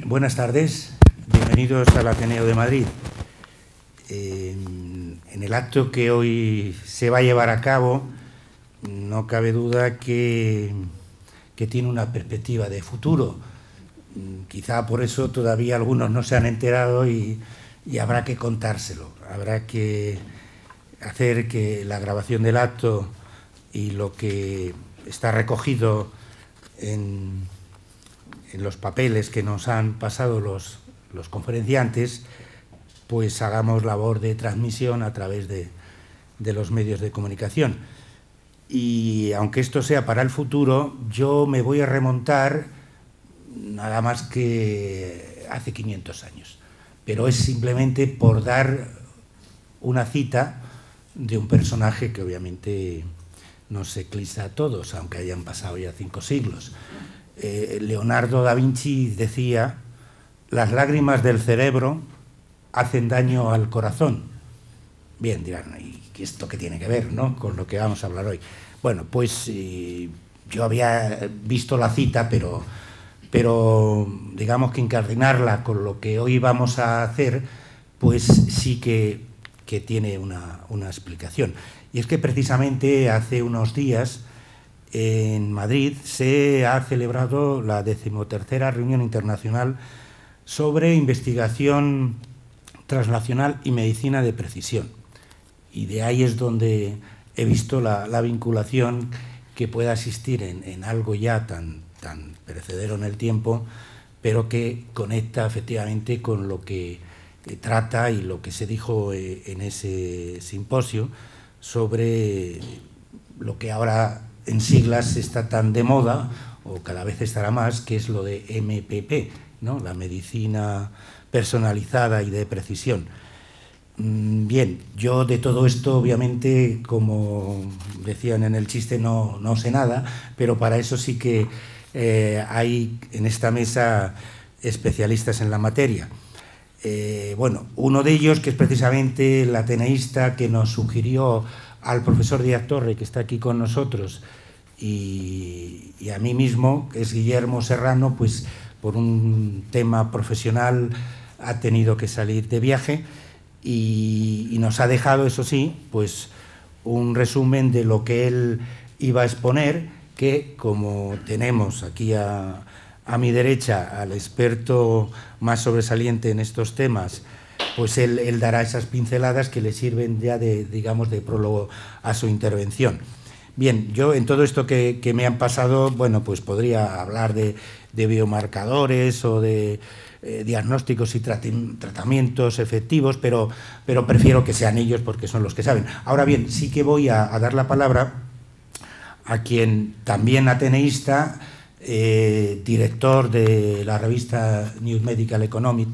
Buenas tardes, bienvenidos al Ateneo de Madrid. En el acto que hoy se va a llevar a cabo, no cabe duda que tiene una perspectiva de futuro. Quizá por eso todavía algunos no se han enterado y habrá que contárselo. Habrá que hacer que la grabación del acto y lo que está recogido en los papeles que nos han pasado los conferenciantes, pues hagamos labor de transmisión a través de los medios de comunicación. Y aunque esto sea para el futuro, yo me voy a remontar nada más que hace 500 años. Pero es simplemente por dar una cita de un personaje que obviamente nos eclipsa a todos, aunque hayan pasado ya 5 siglos. Leonardo da Vinci decía: las lágrimas del cerebro hacen daño al corazón. Bien, dirán, ¿y esto qué tiene que ver, no?, con lo que vamos a hablar hoy? Bueno, pues yo había visto la cita, pero digamos que incardinarla con lo que hoy vamos a hacer, pues sí que tiene una explicación. Y es que precisamente hace unos días en Madrid se ha celebrado la 13ª reunión internacional sobre investigación translacional y medicina de precisión. Y de ahí es donde he visto la vinculación que pueda existir en algo ya tan perecedero en el tiempo, pero que conecta efectivamente con lo que trata y lo que se dijo en ese simposio sobre lo que ahora en siglas está tan de moda, o cada vez estará más, que es lo de MPP, ¿no?, la medicina personalizada y de precisión. Bien, yo de todo esto, obviamente, como decían en el chiste, no sé nada, pero para eso sí que hay en esta mesa especialistas en la materia. Bueno, uno de ellos, que es precisamente el ateneísta que nos sugirió al profesor Díaz Torre, que está aquí con nosotros, y a mí mismo, que es Guillermo Serrano, pues por un tema profesional ha tenido que salir de viaje y nos ha dejado, eso sí, pues un resumen de lo que él iba a exponer, que como tenemos aquí a mi derecha al experto más sobresaliente en estos temas, pues él dará esas pinceladas que le sirven ya digamos, de prólogo a su intervención. Bien, yo en todo esto que me han pasado, bueno, pues podría hablar de biomarcadores o de diagnósticos y tratamientos efectivos, pero prefiero que sean ellos porque son los que saben. Ahora bien, sí que voy a dar la palabra a quien también ateneísta, director de la revista New Medical Economics,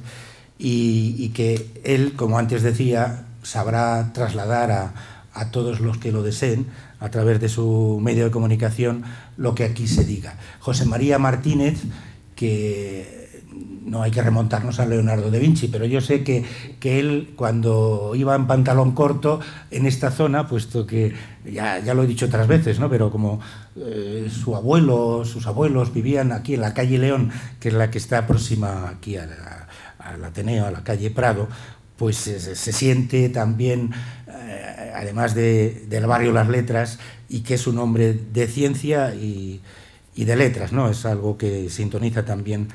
y que él, como antes decía, sabrá trasladar a todos los que lo deseen, a través de su medio de comunicación, lo que aquí se diga. José María Martínez, que no hay que remontarnos a Leonardo da Vinci, pero yo sé que él, cuando iba en pantalón corto en esta zona, puesto que ya lo he dicho otras veces, ¿no?, pero como sus abuelos vivían aquí en la calle León, que es la que está próxima aquí al Ateneo, a la calle Prado, pues se siente también, además del barrio Las Letras, y que es un hombre de ciencia y de letras, ¿no? Es algo que sintoniza también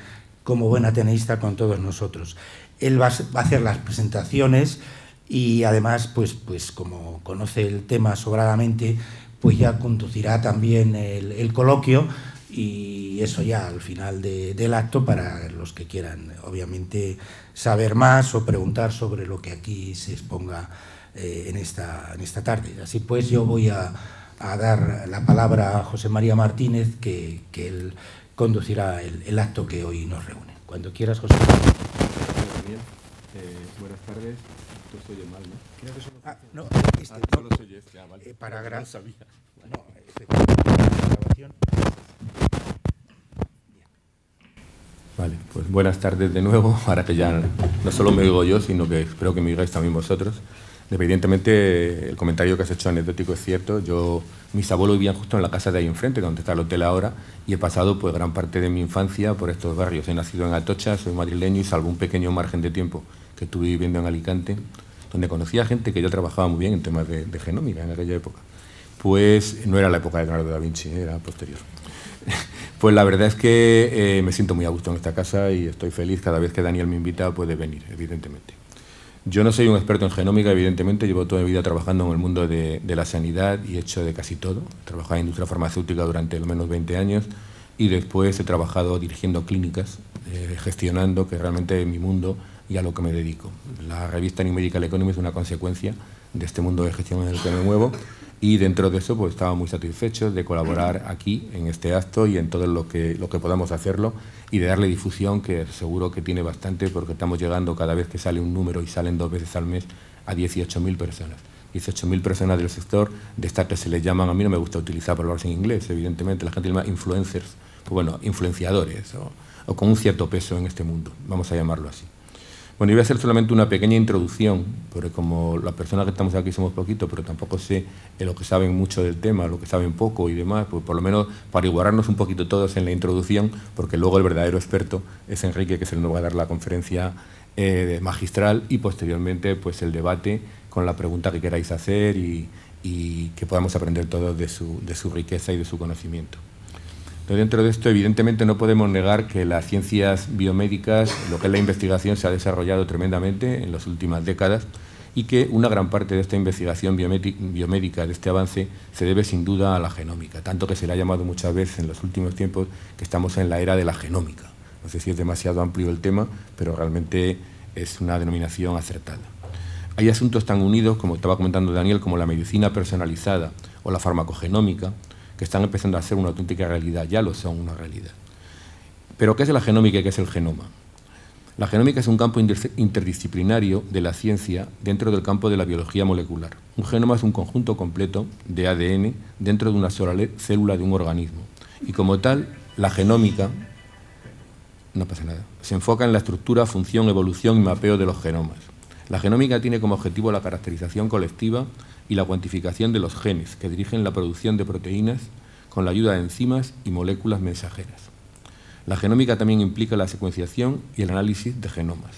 como buen ateneísta con todos nosotros. Él va a hacer las presentaciones y además, pues como conoce el tema sobradamente, pues ya conducirá también el coloquio, y eso ya al final del acto, para los que quieran, obviamente, saber más o preguntar sobre lo que aquí se exponga en esta tarde. Así pues, yo voy a dar la palabra a José María Martínez, que él conducirá el acto que hoy nos reúne. Cuando quieras, José María. Bien. Buenas tardes. Esto se oye mal, ¿no? Creo que no, solo se oye este. Vale. Para no sabía. No, grabación. Vale, pues buenas tardes de nuevo. Ahora que ya no solo me oigo yo, sino que espero que me oigáis también vosotros. Evidentemente, el comentario que has hecho anecdótico es cierto. Mis abuelos vivían justo en la casa de ahí enfrente, donde está el hotel ahora, y he pasado pues gran parte de mi infancia por estos barrios. He nacido en Atocha, soy madrileño y salvo un pequeño margen de tiempo que estuve viviendo en Alicante, donde conocía gente que yo trabajaba muy bien en temas de genómica en aquella época. Pues no era la época de Leonardo da Vinci, era posterior. Pues la verdad es que me siento muy a gusto en esta casa y estoy feliz cada vez que Daniel me invita, puede venir, evidentemente. Yo no soy un experto en genómica, evidentemente, llevo toda mi vida trabajando en el mundo de la sanidad y he hecho de casi todo. He trabajado en industria farmacéutica durante al menos 20 años y después he trabajado dirigiendo clínicas, gestionando, que realmente es mi mundo y a lo que me dedico. La revista New Medical Economy es una consecuencia de este mundo de gestión en el que me muevo y dentro de eso pues estaba muy satisfecho de colaborar aquí en este acto y en todo lo que podamos hacerlo y de darle difusión, que seguro que tiene bastante, porque estamos llegando cada vez que sale un número y salen 2 veces al mes a 18.000 personas. 18.000 personas del sector de estas que se les llaman, a mí no me gusta utilizar palabras en inglés, evidentemente, la gente llama influencers, pues bueno, influenciadores o con un cierto peso en este mundo, vamos a llamarlo así. Bueno, yo voy a hacer solamente una pequeña introducción, porque como las personas que estamos aquí somos poquitos, pero tampoco sé lo que saben mucho del tema, lo que saben poco y demás, pues por lo menos para igualarnos un poquito todos en la introducción, porque luego el verdadero experto es Enrique, que se nos va a dar la conferencia magistral y posteriormente pues el debate con la pregunta que queráis hacer y que podamos aprender todos de su riqueza y de su conocimiento. Dentro de esto, evidentemente, no podemos negar que las ciencias biomédicas, lo que es la investigación, se ha desarrollado tremendamente en las últimas décadas y que una gran parte de esta investigación biomédica, de este avance, se debe sin duda a la genómica, tanto que se le ha llamado muchas veces en los últimos tiempos que estamos en la era de la genómica. No sé si es demasiado amplio el tema, pero realmente es una denominación acertada. Hay asuntos tan unidos, como estaba comentando Daniel, como la medicina personalizada o la farmacogenómica, que están empezando a ser una auténtica realidad, ya lo son una realidad. Pero ¿qué es la genómica y qué es el genoma? La genómica es un campo interdisciplinario de la ciencia dentro del campo de la biología molecular. Un genoma es un conjunto completo de ADN dentro de una sola célula de un organismo. Y como tal, la genómica, no pasa nada, se enfoca en la estructura, función, evolución y mapeo de los genomas. La genómica tiene como objetivo la caracterización colectiva y la cuantificación de los genes que dirigen la producción de proteínas con la ayuda de enzimas y moléculas mensajeras. La genómica también implica la secuenciación y el análisis de genomas.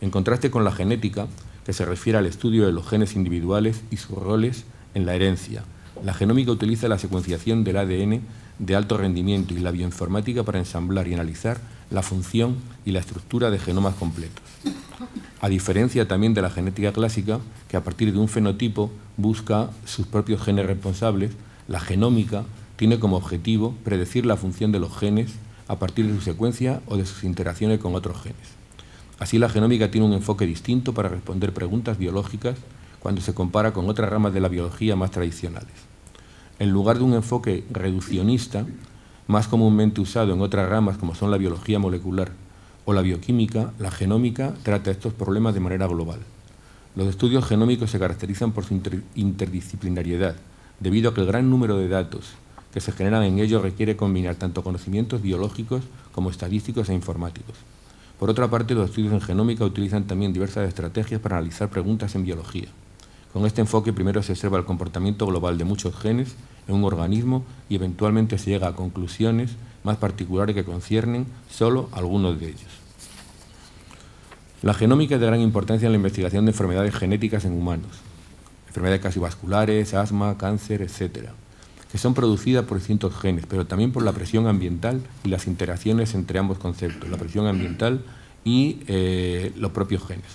En contraste con la genética, que se refiere al estudio de los genes individuales y sus roles en la herencia, la genómica utiliza la secuenciación del ADN de alto rendimiento y la bioinformática para ensamblar y analizar la función y la estructura de genomas completos. A diferencia también de la genética clásica, que a partir de un fenotipo busca sus propios genes responsables, la genómica tiene como objetivo predecir la función de los genes a partir de su secuencia o de sus interacciones con otros genes. Así, la genómica tiene un enfoque distinto para responder preguntas biológicas cuando se compara con otras ramas de la biología más tradicionales. En lugar de un enfoque reduccionista, más comúnmente usado en otras ramas como son la biología molecular o la bioquímica, la genómica trata estos problemas de manera global. Los estudios genómicos se caracterizan por su interdisciplinariedad, debido a que el gran número de datos que se generan en ellos requiere combinar tanto conocimientos biológicos como estadísticos e informáticos. Por otra parte, los estudios en genómica utilizan también diversas estrategias para analizar preguntas en biología. Con este enfoque, primero se observa el comportamiento global de muchos genes en un organismo y eventualmente se llega a conclusiones más particulares que conciernen solo algunos de ellos. La genómica es de gran importancia en la investigación de enfermedades genéticas en humanos, enfermedades cardiovasculares, asma, cáncer, etc., que son producidas por distintos genes, pero también por la presión ambiental y las interacciones entre ambos conceptos, la presión ambiental y los propios genes.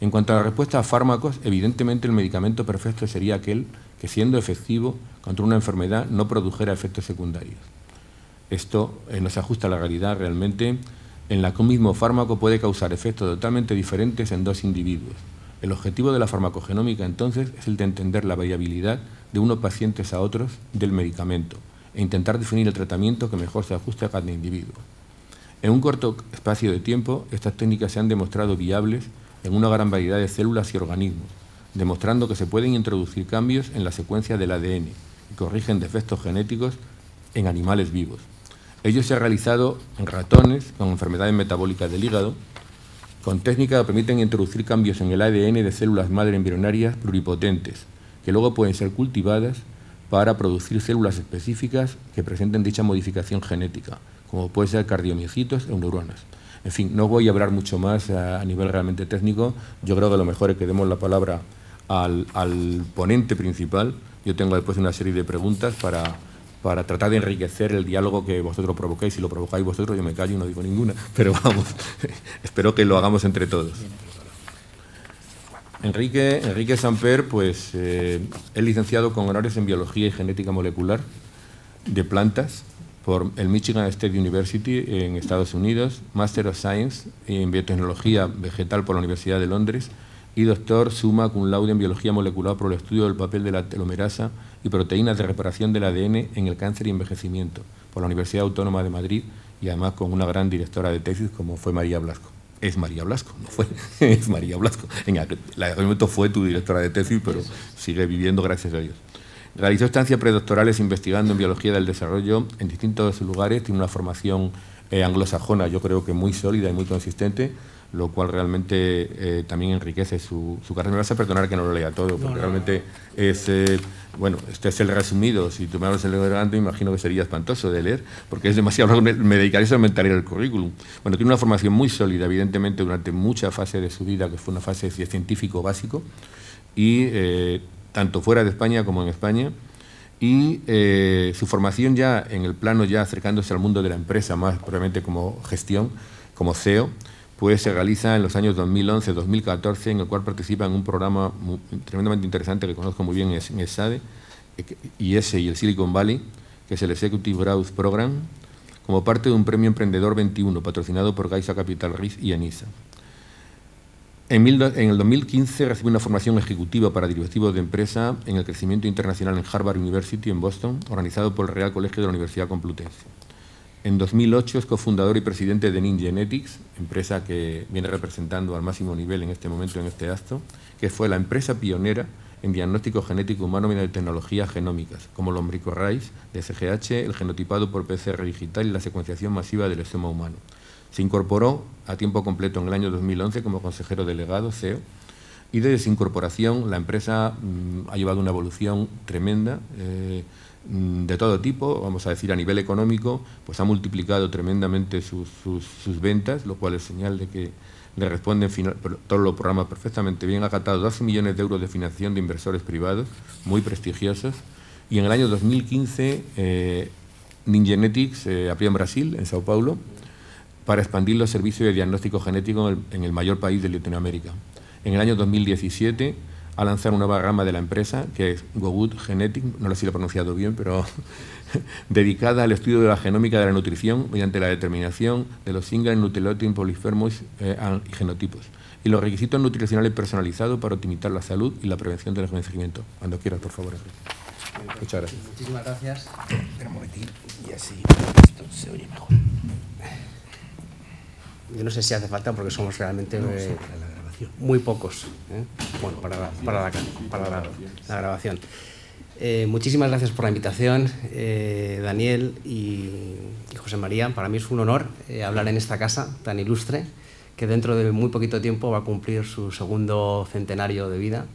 En cuanto a la respuesta a fármacos, evidentemente el medicamento perfecto sería aquel que, siendo efectivo contra una enfermedad, no produjera efectos secundarios. Esto no se ajusta a la realidad realmente, en la que un mismo fármaco puede causar efectos totalmente diferentes en dos individuos. El objetivo de la farmacogenómica, entonces, es el de entender la variabilidad de unos pacientes a otros del medicamento e intentar definir el tratamiento que mejor se ajuste a cada individuo. En un corto espacio de tiempo, estas técnicas se han demostrado viables en una gran variedad de células y organismos, demostrando que se pueden introducir cambios en la secuencia del ADN y corrigen defectos genéticos en animales vivos. Ello se ha realizado en ratones con enfermedades metabólicas del hígado, con técnicas que permiten introducir cambios en el ADN de células madre embrionarias pluripotentes, que luego pueden ser cultivadas para producir células específicas que presenten dicha modificación genética, como puede ser cardiomiocitos o neuronas. En fin, no voy a hablar mucho más a nivel realmente técnico. Yo creo que lo mejor es que demos la palabra al ponente principal. Yo tengo después una serie de preguntas para tratar de enriquecer el diálogo que vosotros provocáis. Si lo provocáis vosotros, yo me callo y no digo ninguna, pero vamos, espero que lo hagamos entre todos. Enrique Samper, pues, es licenciado con honores en Biología y Genética Molecular de Plantas por el Michigan State University en Estados Unidos, Master of Science en Biotecnología Vegetal por la Universidad de Londres y doctor summa cum laude en Biología Molecular por el estudio del papel de la telomerasa y proteínas de reparación del ADN en el cáncer y envejecimiento por la Universidad Autónoma de Madrid y además con una gran directora de tesis como fue María Blasco. Es María Blasco, no fue, es María Blasco. En aquel momento fue tu directora de tesis, pero sigue viviendo gracias a Dios. Realizó estancias predoctorales investigando en biología del desarrollo en distintos lugares, tiene una formación anglosajona, yo creo que muy sólida y muy consistente, lo cual realmente también enriquece su carrera. Me vas a perdonar que no lo lea todo, porque realmente es, bueno, este es el resumido. Si tú me hablas el grande, imagino que sería espantoso de leer, porque es demasiado, me dedicaría solamente a leer el currículum. Bueno, tiene una formación muy sólida, evidentemente, durante mucha fase de su vida, que fue una fase de científico básico, y tanto fuera de España como en España, y su formación ya en el plano ya acercándose al mundo de la empresa, más probablemente como gestión, como CEO, pues se realiza en los años 2011-2014, en el cual participa en un programa tremendamente interesante que conozco muy bien en ESADE, IES y el Silicon Valley, que es el Executive Growth Program, como parte de un premio Emprendedor 21, patrocinado por Gaisa Capital Risk y ENISA. En el 2015 recibe una formación ejecutiva para directivos de empresa en el crecimiento internacional en Harvard University en Boston, organizado por el Real Colegio de la Universidad Complutense. En 2008 es cofundador y presidente de Ningenetics, empresa que viene representando al máximo nivel en este momento en este acto, que fue la empresa pionera en diagnóstico genético humano mediante tecnologías genómicas, como lombricorraíz de SGH, el genotipado por PCR digital y la secuenciación masiva del estoma humano. Se incorporó a tiempo completo en el año 2011 como consejero delegado, CEO, y desde su incorporación la empresa ha llevado una evolución tremenda, de todo tipo, vamos a decir a nivel económico, pues ha multiplicado tremendamente sus ventas, lo cual es señal de que le responden todos los programas perfectamente bien. Ha captado 12 millones de euros de financiación de inversores privados, muy prestigiosos, y en el año 2015 Ningenetics abrió en Brasil, en Sao Paulo, para expandir los servicios de diagnóstico genético en el mayor país de Latinoamérica. En el año 2017 a lanzar una nueva rama de la empresa, que es GoGood Genetics, no lo sé si lo he pronunciado bien, pero dedicada al estudio de la genómica de la nutrición mediante la determinación de los single nucleotide polymerase y genotipos, y los requisitos nutricionales personalizados para optimizar la salud y la prevención del envejecimiento. Cuando quieras, por favor. Muchas gracias. Muchísimas gracias. Espera un momentito, y así esto se oye mejor. Yo no sé si hace falta porque somos realmente muy pocos, bueno, para la grabación. Muchísimas gracias por la invitación, Daniel y José María. Para mí es un honor hablar en esta casa tan ilustre, que dentro de muy poquito tiempo va a cumplir su segundo centenario de vida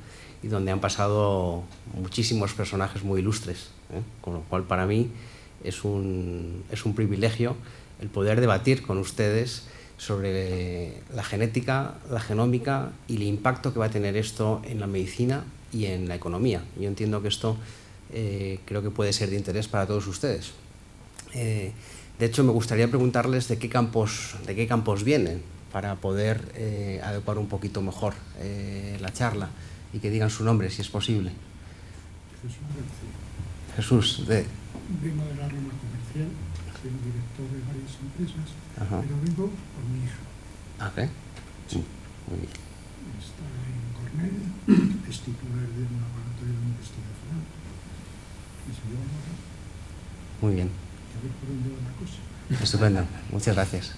y donde han pasado muchísimos personajes muy ilustres, con lo cual para mí es un privilegio el poder debatir con ustedes sobre la genética, la genómica y el impacto que va a tener esto en la medicina y en la economía. Yo entiendo que esto creo que puede ser de interés para todos ustedes. De hecho, me gustaría preguntarles de qué campos vienen para poder adecuar un poquito mejor la charla y que digan su nombre, si es posible. Jesús, Vengo de la rama comercial, soy director de varias empresas, pero vengo por mi hija. ¿Ok? Sí, muy bien. Está en Cornell, es titular de un laboratorio de investigación. Y se llama ahora. Muy bien. A ver por dónde va la cosa. Estupendo, muchas gracias.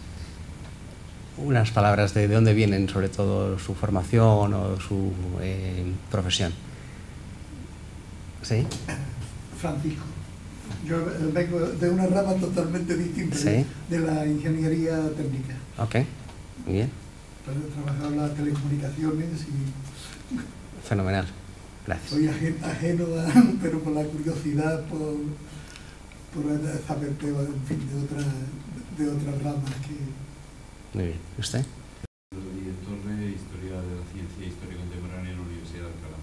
Unas palabras de dónde vienen, sobre todo su formación o su profesión. ¿Sí? Francisco. Yo vengo de una rama totalmente distinta, ¿sí? De la ingeniería técnica. Ok, muy bien. he trabajado en las telecomunicaciones y... Fenomenal, gracias. Soy ajeno, pero por la curiosidad, por saber temas, en fin, de otras ramas que... Muy bien, ¿usted? Director de Historia de la Ciencia e Historia Contemporánea en la Universidad de Alcalá.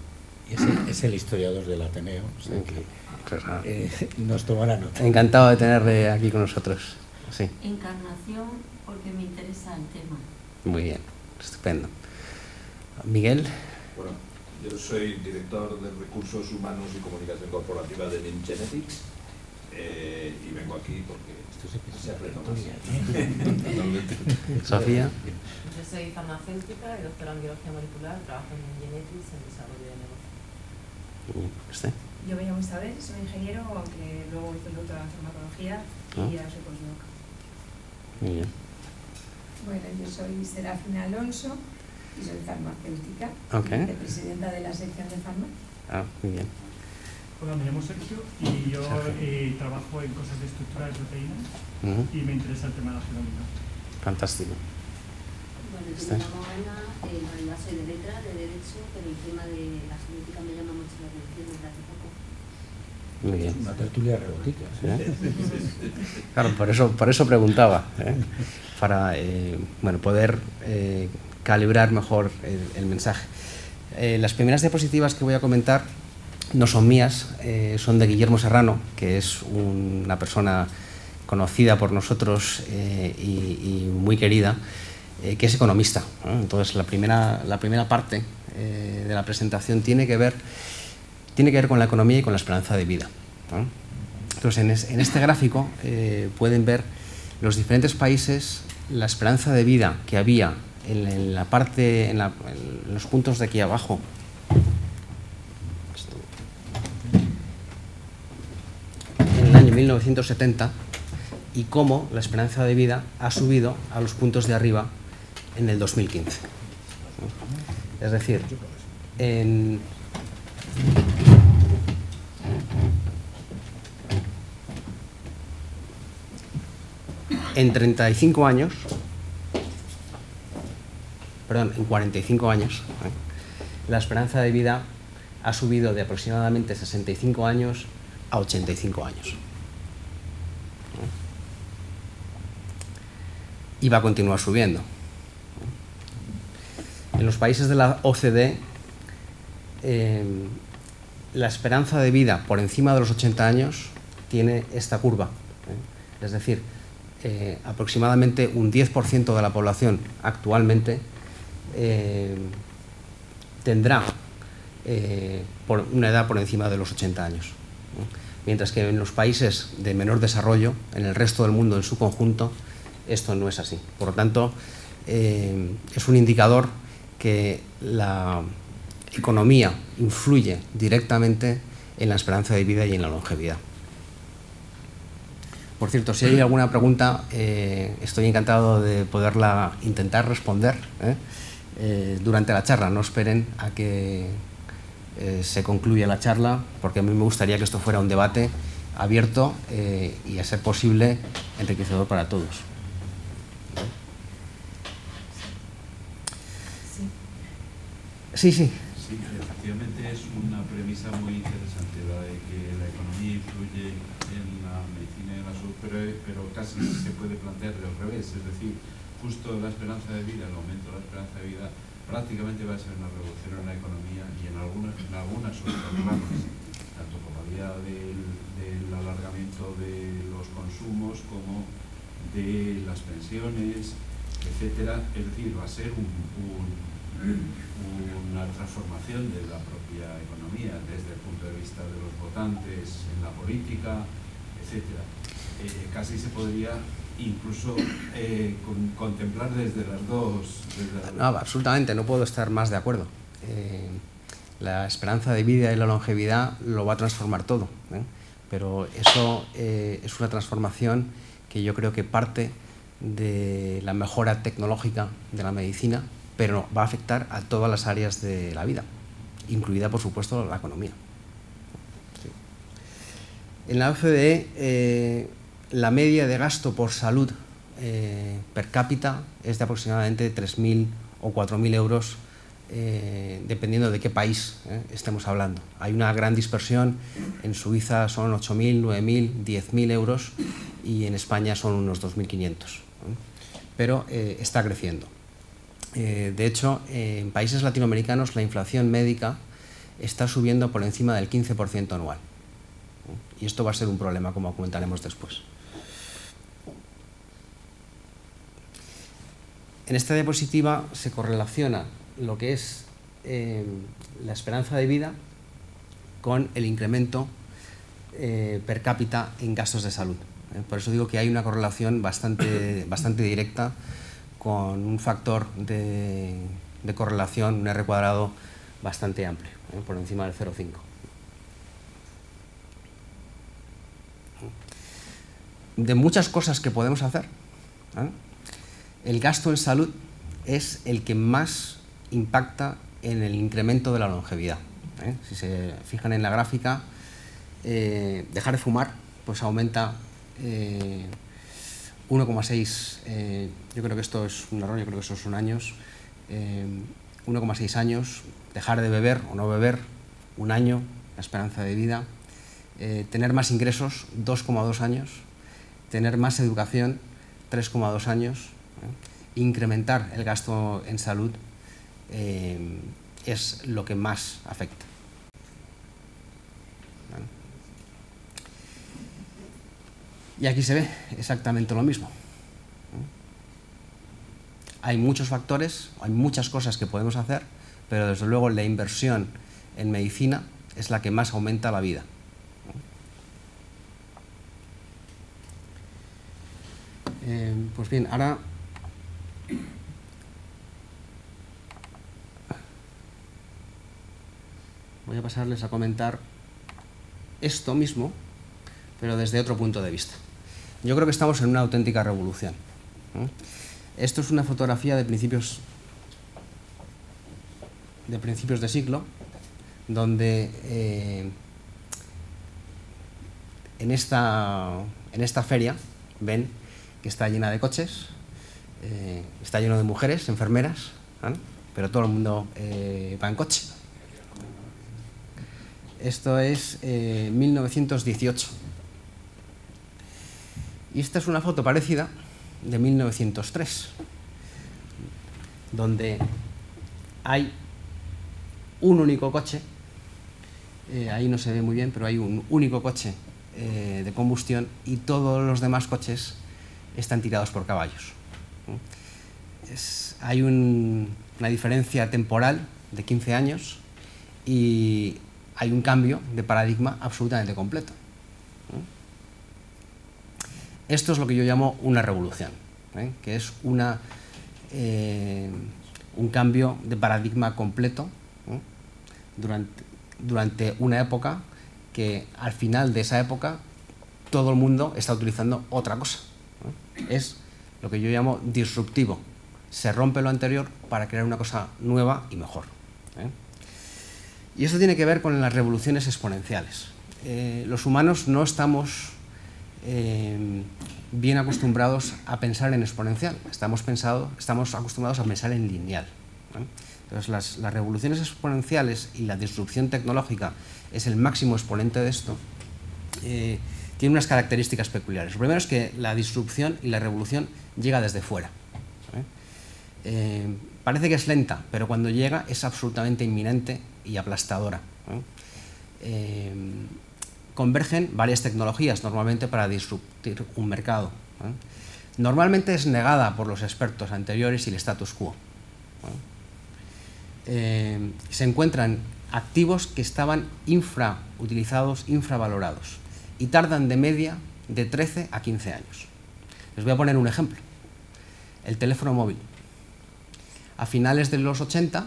Y es el historiador del Ateneo, o sea que nos tomará nota. Encantado de tenerle aquí con nosotros. Sí. Encarnación, porque me interesa el tema. Muy bien, estupendo. Miguel. Bueno, yo soy director de Recursos Humanos y Comunicación Corporativa de NIM Genetics y vengo aquí porque se aprende más. Sofía. Yo soy farmacéutica y doctora en biología molecular, trabajo en Genetics en desarrollo de negocio. ¿Usted? Yo me llamo Isabel, soy ingeniero, aunque luego hice el doctorado en farmacología y ahora soy postdoc. Muy bien. Bueno, yo soy Serafina Alonso y soy farmacéutica, presidenta de la sección de farmacia. Muy bien. Hola, me llamo Sergio y yo trabajo en cosas de estructuras de proteínas y me interesa el tema de la genómica. Fantástico. Bueno, yo me llamo Ana, en realidad soy de letra, de derecho, pero el tema de la genética me llama mucho la atención desde hace poco. Muy bien. Una tertulia robótica. Claro, por eso preguntaba, para poder calibrar mejor el mensaje. Las primeras diapositivas que voy a comentar no son mías, son de Guillermo Serrano, que es una persona conocida por nosotros y muy querida, que es economista. Entonces, la primera parte de la presentación tiene que ver con la economía y con la esperanza de vida. Entonces, en este gráfico pueden ver los diferentes países, la esperanza de vida que había en los puntos de aquí abajo. En el año 1970, y cómo la esperanza de vida ha subido a los puntos de arriba en el 2015. Es decir, en 45 años, en 45 años, la esperanza de vida ha subido de aproximadamente 65 años a 85 años. Y va a continuar subiendo. En los países de la OCDE, la esperanza de vida por encima de los 80 años tiene esta curva. Es decir, aproximadamente un 10% de la población actualmente tendrá una edad por encima de los 80 años. Mientras que en los países de menor desarrollo, en el resto del mundo en su conjunto, esto no es así. Por lo tanto, es un indicador que la economía influye directamente en la esperanza de vida y en la longevidad. Por cierto, si hay alguna pregunta, estoy encantado de poderla intentar responder durante la charla. No esperen a que se concluya la charla, porque a mí me gustaría que esto fuera un debate abierto y, a ser posible, enriquecedor para todos. Sí. Sí, efectivamente es una premisa muy interesante la de que la economía influye en la medicina y en la salud, pero casi se puede plantear del revés, es decir, justo la esperanza de vida, el aumento de la esperanza de vida prácticamente va a ser una revolución en la economía y en algunas otras ramas, tanto por la vía del alargamiento de los consumos como de las pensiones, etcétera. Es decir, va a ser una transformación de la propia economía desde el punto de vista de los votantes en la política, etcétera. Casi se podría incluso contemplar desde las dos. No, absolutamente, no puedo estar más de acuerdo. La esperanza de vida y la longevidad lo va a transformar todo, pero eso es una transformación que yo creo que parte de la mejora tecnológica de la medicina, pero va a afectar a todas las áreas de la vida, incluida, por supuesto, la economía. Sí. En la OCDE, la media de gasto por salud per cápita es de aproximadamente 3.800 o 4.000 euros, dependiendo de qué país estemos hablando. Hay una gran dispersión, en Suiza son 8.000, 9.000, 10.000 euros y en España son unos 2.500. Pero está creciendo. De hecho, en países latinoamericanos la inflación médica está subiendo por encima del 15% anual. Y esto va a ser un problema, como comentaremos después. En esta diapositiva se correlaciona lo que es la esperanza de vida con el incremento per cápita en gastos de salud. Por eso digo que hay una correlación bastante directa, con un factor de correlación, un R cuadrado bastante amplio, por encima del 0,5. De muchas cosas que podemos hacer, el gasto en salud es el que más impacta en el incremento de la longevidad. Si se fijan en la gráfica, dejar de fumar pues aumenta 1,6, yo creo que esto es un error, yo creo que esos son años, 1,6 años, dejar de beber o no beber, 1 año, la esperanza de vida, tener más ingresos, 2,2 años, tener más educación, 3,2 años, incrementar el gasto en salud es lo que más afecta. Y aquí se ve exactamente lo mismo. Hay muchos factores, hay muchas cosas que podemos hacer, pero desde luego la inversión en medicina es la que más aumenta la vida. Pues bien, ahora voy a pasarles a comentar esto mismo, pero desde otro punto de vista. Yo creo que estamos en una auténtica revolución. Esto es una fotografía de principios de siglo, donde en esta feria ven que está llena de coches, está lleno de mujeres, enfermeras, pero todo el mundo va en coche. Esto es 1918. Y esta es una foto parecida de 1903, donde hay un único coche, ahí no se ve muy bien, pero hay un único coche de combustión y todos los demás coches están tirados por caballos. Hay una diferencia temporal de 15 años y hay un cambio de paradigma absolutamente completo. Esto es lo que yo llamo una revolución, que es un cambio de paradigma completo durante una época que al final de esa época todo el mundo está utilizando otra cosa. Es lo que yo llamo disruptivo. Se rompe lo anterior para crear una cosa nueva y mejor. Y esto tiene que ver con las revoluciones exponenciales. Los humanos no estamos bien acostumbrados a pensar en exponencial, estamos acostumbrados a pensar en lineal. Entonces, las revoluciones exponenciales y la disrupción tecnológica es el máximo exponente de esto. Tiene unas características peculiares. Lo primero es que la disrupción y la revolución llega desde fuera. Parece que es lenta, pero cuando llega es absolutamente inminente y aplastadora. Convergen varias tecnologías normalmente para disruptir un mercado. Normalmente es negada por los expertos anteriores y el status quo. Se encuentran activos que estaban infrautilizados, infravalorados y tardan de media de 13 a 15 años. Les voy a poner un ejemplo. El teléfono móvil. A finales de los 80,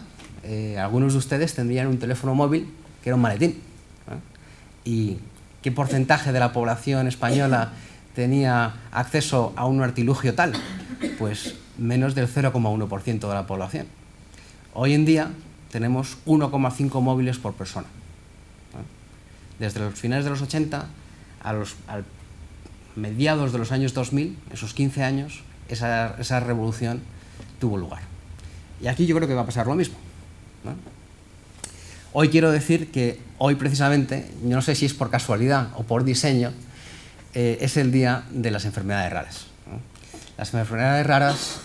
algunos de ustedes tendrían un teléfono móvil que era un maletín. ¿Y qué porcentaje de la población española tenía acceso a un artilugio tal? Pues menos del 0,1% de la población. Hoy en día tenemos 1,5 móviles por persona. Desde los finales de los 80 a mediados de los años 2000, esos 15 años, esa revolución tuvo lugar. Y aquí yo creo que va a pasar lo mismo, ¿no? Hoy quiero decir que hoy precisamente, yo no sé si es por casualidad o por diseño, es el día de las enfermedades raras, ¿no? Las enfermedades raras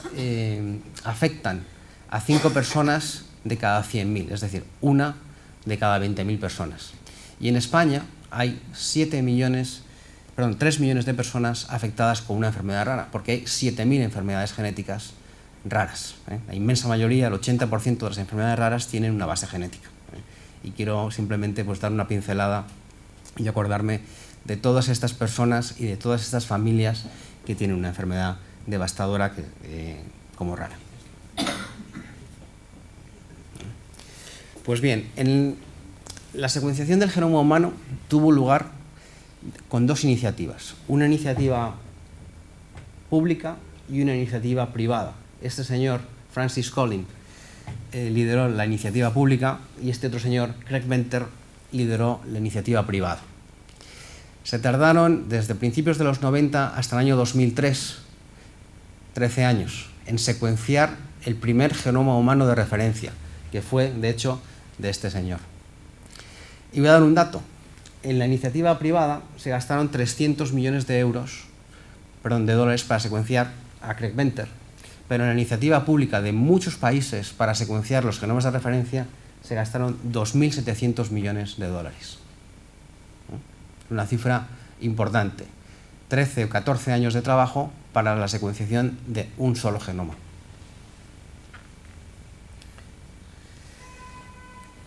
afectan a 5 personas de cada 100.000, es decir, 1 de cada 20.000 personas. Y en España hay 3 millones de personas afectadas con una enfermedad rara, porque hay 7.000 enfermedades genéticas raras, ¿eh? La inmensa mayoría, el 80% de las enfermedades raras tienen una base genética, ¿eh? Y quiero simplemente pues, dar una pincelada y acordarme de todas estas personas y de todas estas familias que tienen una enfermedad devastadora como rara. Pues bien, la secuenciación del genoma humano tuvo lugar con 2 iniciativas, una iniciativa pública y una iniciativa privada. Este señor, Francis Collins, lideró la iniciativa pública y este otro señor, Craig Venter, lideró la iniciativa privada. Se tardaron desde principios de los 90 hasta el año 2003, 13 años, en secuenciar el primer genoma humano de referencia, que fue, de hecho, de este señor. Y voy a dar un dato. En la iniciativa privada se gastaron 300 millones de dólares para secuenciar a Craig Venter, pero en la iniciativa pública de muchos países para secuenciar los genomas de referencia se gastaron 2.700 millones de dólares. Una cifra importante. 13 o 14 años de trabajo para la secuenciación de un solo genoma.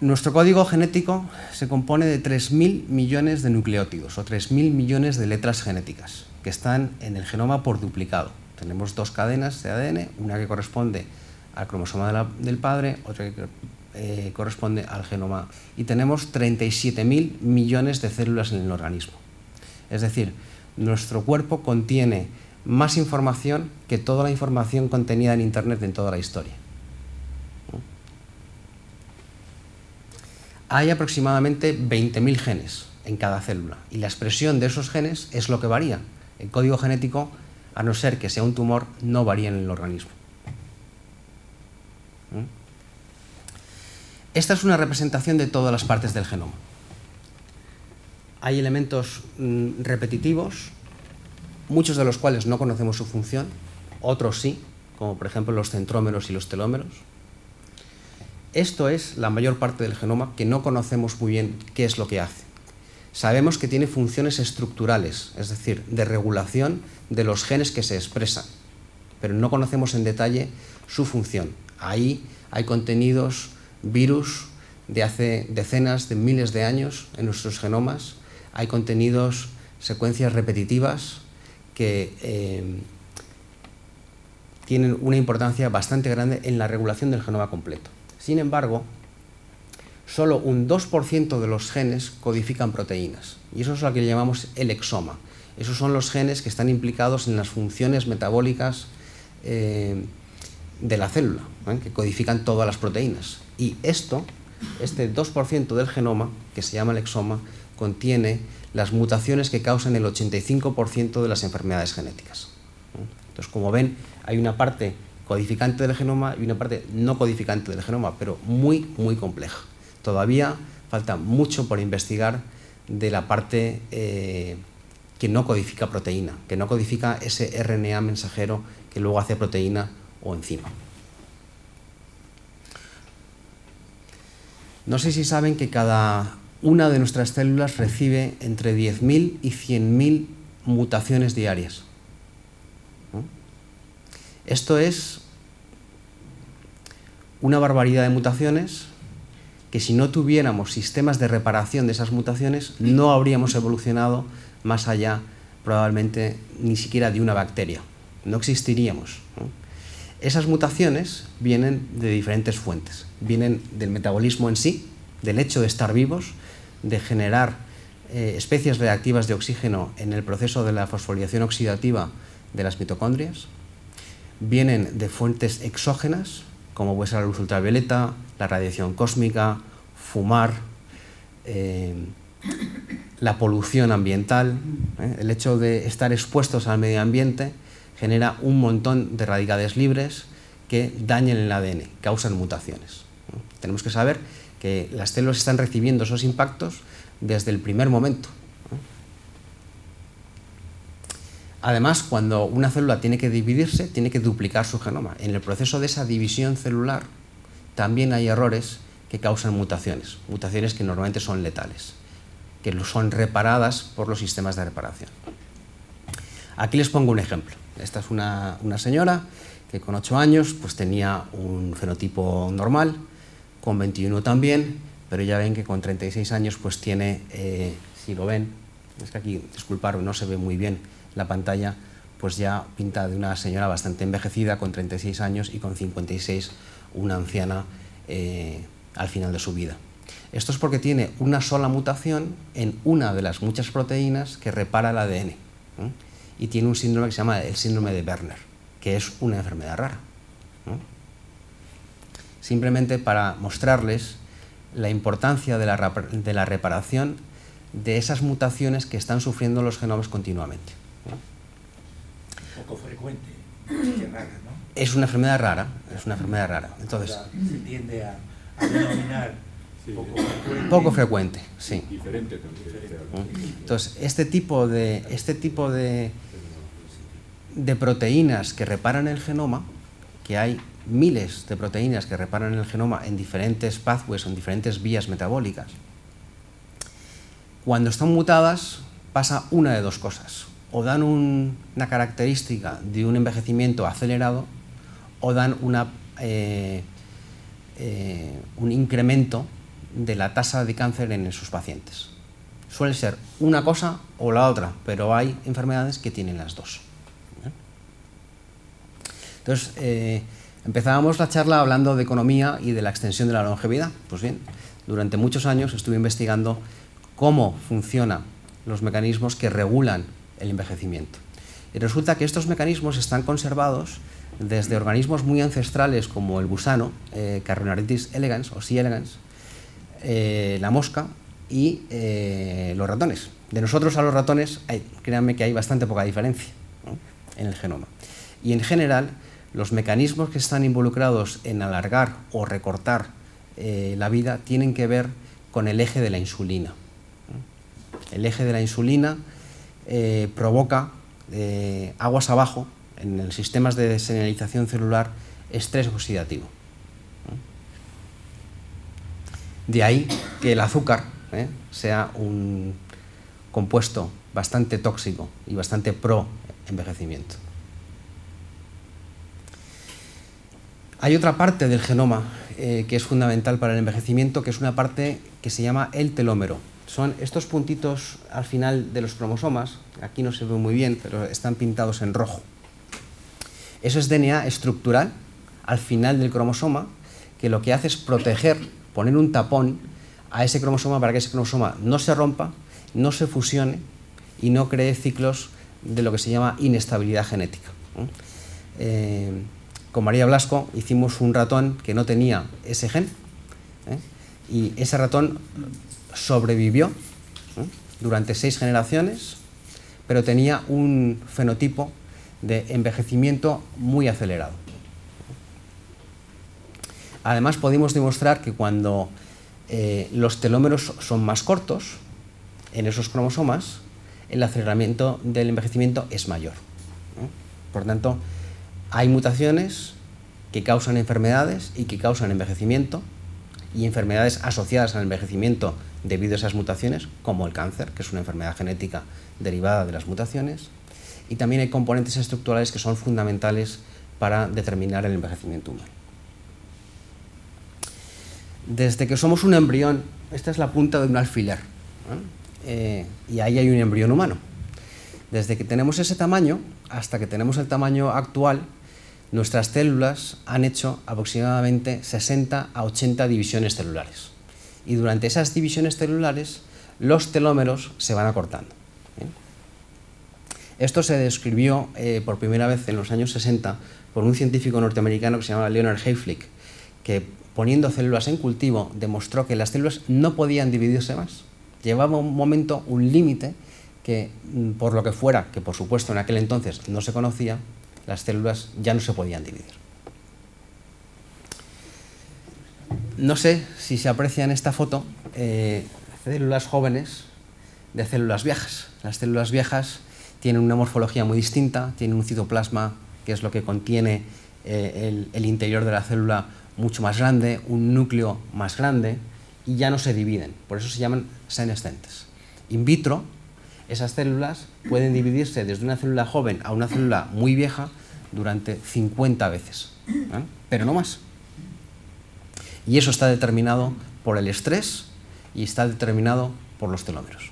Nuestro código genético se compone de 3.000 millones de nucleótidos o 3.000 millones de letras genéticas que están en el genoma por duplicado. Tenemos 2 cadenas de ADN, una que corresponde al cromosoma del padre, otra que corresponde al genoma. Y tenemos 37.000 millones de células en el organismo. Es decir, nuestro cuerpo contiene más información que toda la información contenida en Internet en toda la historia. Hay aproximadamente 20.000 genes en cada célula y la expresión de esos genes es lo que varía. El código genético, a no ser que sea un tumor, no varía en el organismo. Esta es una representación de todas las partes del genoma. Hay elementos repetitivos, muchos de los cuales no conocemos su función, otros sí, como por ejemplo los centrómeros y los telómeros. Esto es la mayor parte del genoma que no conocemos muy bien qué es lo que hace. Sabemos que tiene funciones estructurales, es decir, de regulación de los genes que se expresan, pero no conocemos en detalle su función. Ahí hay contenidos virus de hace decenas de miles de años en nuestros genomas, hay contenidos, secuencias repetitivas que tienen una importancia bastante grande en la regulación del genoma completo. Sin embargo, solo un 2% de los genes codifican proteínas, y eso es lo que llamamos el exoma. Esos son los genes que están implicados en las funciones metabólicas de la célula, que codifican todas las proteínas. Y este 2% del genoma, que se llama el exoma, contiene las mutaciones que causan el 85% de las enfermedades genéticas. Entonces, como ven, hay una parte codificante del genoma y una parte no codificante del genoma, pero muy, muy compleja. Todavía falta mucho por investigar de la parte que no codifica proteína, que no codifica ese RNA mensajero que luego hace proteína o enzima. No sé si saben que cada una de nuestras células recibe entre 10.000 y 100.000 mutaciones diarias. Esto es una barbaridad de mutaciones que si no tuviéramos sistemas de reparación de esas mutaciones no habríamos evolucionado más allá probablemente ni siquiera de una bacteria. No existiríamos, ¿no? Esas mutaciones vienen de diferentes fuentes. Vienen del metabolismo en sí, del hecho de estar vivos, de generar especies reactivas de oxígeno en el proceso de la fosforilación oxidativa de las mitocondrias. Vienen de fuentes exógenas, como puede ser la luz ultravioleta, la radiación cósmica, fumar, la polución ambiental. El hecho de estar expuestos al medio ambiente genera un montón de radicales libres que dañen el ADN, causan mutaciones. Tenemos que saber que las células están recibiendo esos impactos desde el primer momento. Además, cuando una célula tiene que dividirse, tiene que duplicar su genoma. En el proceso de esa división celular también hay errores que causan mutaciones que normalmente son letales, que son reparadas por los sistemas de reparación. Aquí les pongo un ejemplo. Esta es una señora que con 8 años pues, tenía un fenotipo normal, con 21 también, pero ya ven que con 36 años pues tiene, si lo ven, es que aquí, disculparme, no se ve muy bien la pantalla, pues ya pinta de una señora bastante envejecida, con 36 años y con 56 una anciana al final de su vida. Esto es porque tiene una sola mutación en una de las muchas proteínas que repara el ADN, y tiene un síndrome que se llama el síndrome de Werner, que es una enfermedad rara. Simplemente para mostrarles la importancia de la reparación de esas mutaciones que están sufriendo los genomas continuamente. Poco frecuente, es rara, ¿no? Es una enfermedad rara, Entonces, se tiende a denominar poco frecuente, sí. Diferente también. Entonces, este tipo de proteínas que reparan el genoma, que hay miles de proteínas que reparan el genoma en diferentes pathways, en diferentes vías metabólicas, cuando están mutadas pasa una de dos cosas: o dan una característica de un envejecimiento acelerado, o dan un incremento de la tasa de cáncer en sus pacientes. Suele ser una cosa o la otra, pero hay enfermedades que tienen las dos. Entonces, empezábamos la charla hablando de economía y de la extensión de la longevidad. Pues bien, durante muchos años estuve investigando cómo funcionan los mecanismos que regulan el envejecimiento. Y resulta que estos mecanismos están conservados desde organismos muy ancestrales como el gusano, Carnaritis elegans o C. elegans, la mosca y los ratones. De nosotros a los ratones, créanme que hay bastante poca diferencia, ¿no?, en el genoma. Y en general, los mecanismos que están involucrados en alargar o recortar la vida tienen que ver con el eje de la insulina. El eje de la insulina provoca aguas abajo en los sistemas de señalización celular estrés oxidativo. De ahí que el azúcar sea un compuesto bastante tóxico y bastante pro envejecimiento. Hay otra parte del genoma que es fundamental para el envejecimiento, que es una parte que se llama el telómero. Son estos puntitos al final de los cromosomas, aquí no se ve muy bien, pero están pintados en rojo. Eso es DNA estructural al final del cromosoma, que lo que hace es proteger, poner un tapón a ese cromosoma para que ese cromosoma no se rompa, no se fusione y no cree ciclos de lo que se llama inestabilidad genética. Con María Blasco hicimos un ratón que no tenía ese gen, y ese ratón sobrevivió durante 6 generaciones, pero tenía un fenotipo de envejecimiento muy acelerado. Además, pudimos demostrar que cuando los telómeros son más cortos en esos cromosomas, el aceleramiento del envejecimiento es mayor. Por tanto, hay mutaciones que causan enfermedades y que causan envejecimiento, y enfermedades asociadas al envejecimiento debido a esas mutaciones, como el cáncer, que es una enfermedad genética derivada de las mutaciones, y también hay componentes estructurales que son fundamentales para determinar el envejecimiento humano. Desde que somos un embrión, esta es la punta de un alfiler, y ahí hay un embrión humano. Desde que tenemos ese tamaño hasta que tenemos el tamaño actual, nuestras células han hecho aproximadamente 60 a 80 divisiones celulares. Y durante esas divisiones celulares, los telómeros se van acortando. Esto se describió por primera vez en los años 60 por un científico norteamericano que se llama Leonard Hayflick, que poniendo células en cultivo demostró que las células no podían dividirse más. Llevaba un momento, un límite, que por lo que fuera, que por supuesto en aquel entonces no se conocía, las células ya no se podían dividir. No sé si se aprecia en esta foto células jóvenes de células viejas. Las células viejas tienen una morfología muy distinta, tienen un citoplasma, que es lo que contiene el interior de la célula, mucho más grande, un núcleo más grande, y ya no se dividen, por eso se llaman senescentes. In vitro, esas células pueden dividirse desde una célula joven a una célula muy vieja durante 50 veces, pero no más. Y eso está determinado por el estrés y está determinado por los telómeros.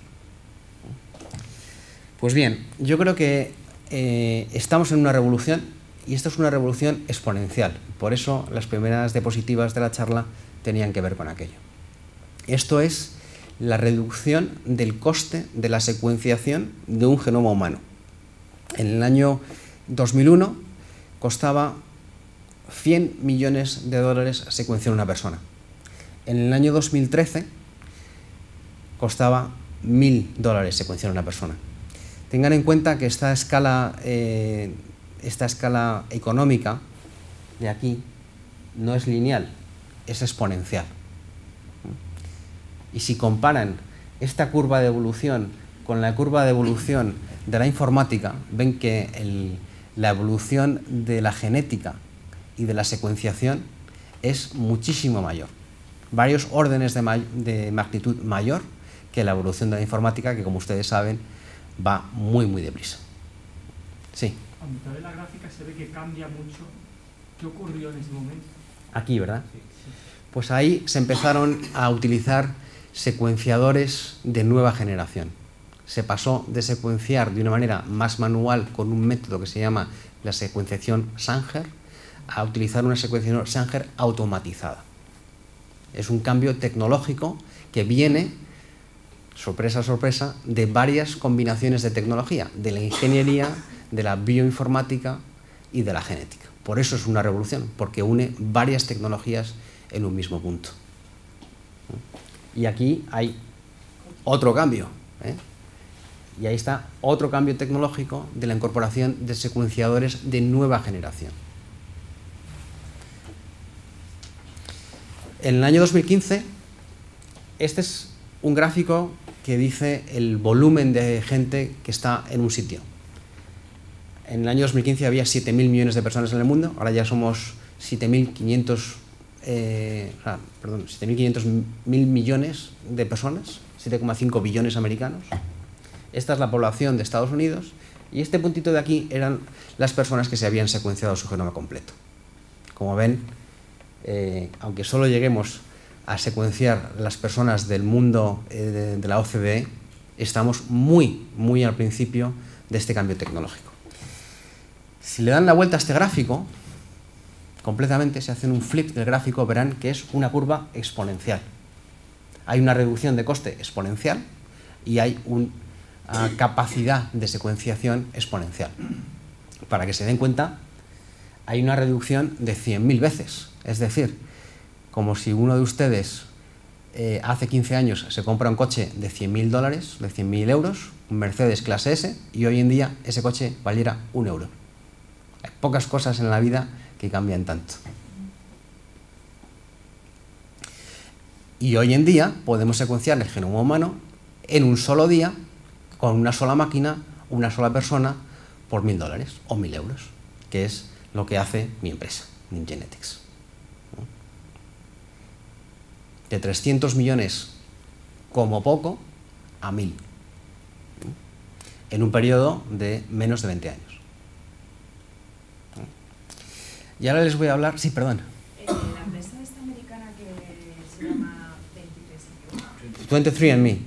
Pues bien, yo creo que estamos en una revolución, y esta es una revolución exponencial. Por eso las primeras diapositivas de la charla tenían que ver con aquello. Esto es la reducción del coste de la secuenciación de un genoma humano. En el año 2001 costaba $100 millones secuenciar una persona. En el año 2013 costaba $1.000 secuenciar una persona. Tengan en cuenta que esta escala económica de aquí no es lineal, es exponencial. Y si comparan esta curva de evolución con la curva de evolución de la informática, ven que la evolución de la genética y de la secuenciación es muchísimo mayor, varios órdenes de magnitud mayor que la evolución de la informática, que como ustedes saben va muy muy deprisa. Sí. A mitad de la gráfica se ve que cambia mucho. ¿Qué ocurrió en ese momento? Aquí, ¿verdad? Sí. Pues ahí se empezaron a utilizar secuenciadores de nueva generación. Se pasó de secuenciar de una manera más manual con un método que se llama la secuenciación Sanger a utilizar una secuenciación Sanger automatizada. Es un cambio tecnológico que viene, sorpresa, sorpresa, de varias combinaciones de tecnología, de la ingeniería, de la bioinformática y de la genética. Por eso es una revolución, porque une varias tecnologías en un mismo punto. Y aquí hay otro cambio, y ahí está otro cambio tecnológico de la incorporación de secuenciadores de nueva generación. En el año 2015, este es un gráfico que dice el volumen de gente que está en un sitio. En el año 2015 había 7.000 millones de personas en el mundo, ahora ya somos 7.500 mil millones de personas, 7,5 billones americanos. Esta es la población de Estados Unidos, y este puntito de aquí eran las personas que se habían secuenciado su genoma completo. Como ven, aunque solo lleguemos a secuenciar las personas del mundo de la OCDE, estamos muy, muy al principio de este cambio tecnológico. Si le dan la vuelta a este gráfico, completamente, se hacen un flip del gráfico, verán que es una curva exponencial. Hay una reducción de coste exponencial y hay una capacidad de secuenciación exponencial. Para que se den cuenta, hay una reducción de 100.000 veces. Es decir, como si uno de ustedes hace 15 años se compra un coche de $100.000, de 100.000 euros, un Mercedes clase S, y hoy en día ese coche valiera €1. Hay pocas cosas en la vida que cambian tanto. Y hoy en día podemos secuenciar el genoma humano en un solo día, con una sola máquina, una sola persona, por $1.000 o €1.000, que es lo que hace mi empresa, NIM Genetics. De 300 millones como poco a 1.000, en un periodo de menos de 20 años. Y ahora les voy a hablar... Sí, perdón. La empresa esta americana que se llama 23andMe.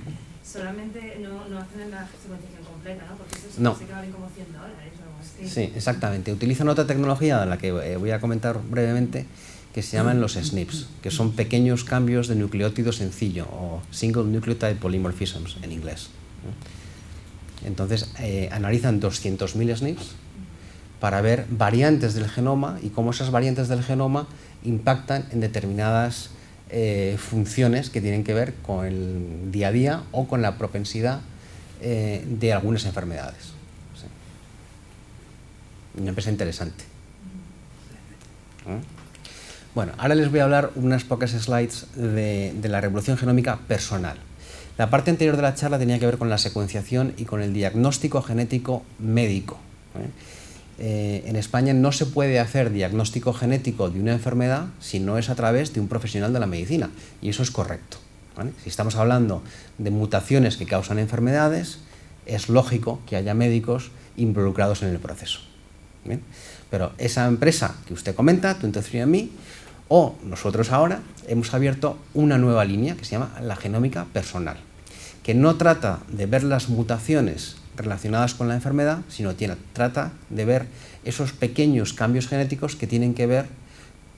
Solamente no hacen la secuenciación completa, ¿no? Porque eso no. Se valen como $100 o algo así. Sí, exactamente. Utilizan otra tecnología de la que voy a comentar brevemente, que se llaman los SNPs, que son pequeños cambios de nucleótido sencillo, o Single Nucleotide Polymorphisms en inglés. Entonces, analizan 200.000 SNPs para ver variantes del genoma y cómo esas variantes del genoma impactan en determinadas funciones que tienen que ver con el día a día o con la propensidad de algunas enfermedades. Sí. Una empresa interesante. Bueno, ahora les voy a hablar unas pocas slides de la revolución genómica personal. La parte anterior de la charla tenía que ver con la secuenciación y con el diagnóstico genético médico. En España no se puede hacer diagnóstico genético de una enfermedad si no es a través de un profesional de la medicina, y eso es correcto, ¿vale? Si estamos hablando de mutaciones que causan enfermedades, es lógico que haya médicos involucrados en el proceso. ¿Bien? Pero esa empresa que usted comenta, 23andMe, o nosotros ahora, hemos abierto una nueva línea que se llama la genómica personal, que no trata de ver las mutaciones relacionadas con la enfermedad, sino trata de ver esos pequeños cambios genéticos que tienen que ver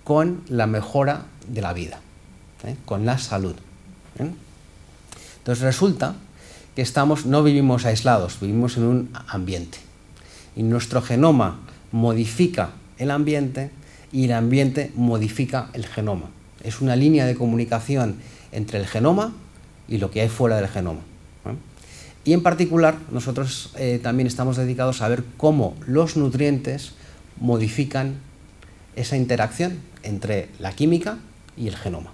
con la mejora de la vida, con la salud. Entonces resulta que no vivimos aislados, vivimos en un ambiente. Y nuestro genoma modifica el ambiente y el ambiente modifica el genoma. Es una línea de comunicación entre el genoma y lo que hay fuera del genoma. Y en particular, nosotros también estamos dedicados a ver cómo los nutrientes modifican esa interacción entre la química y el genoma.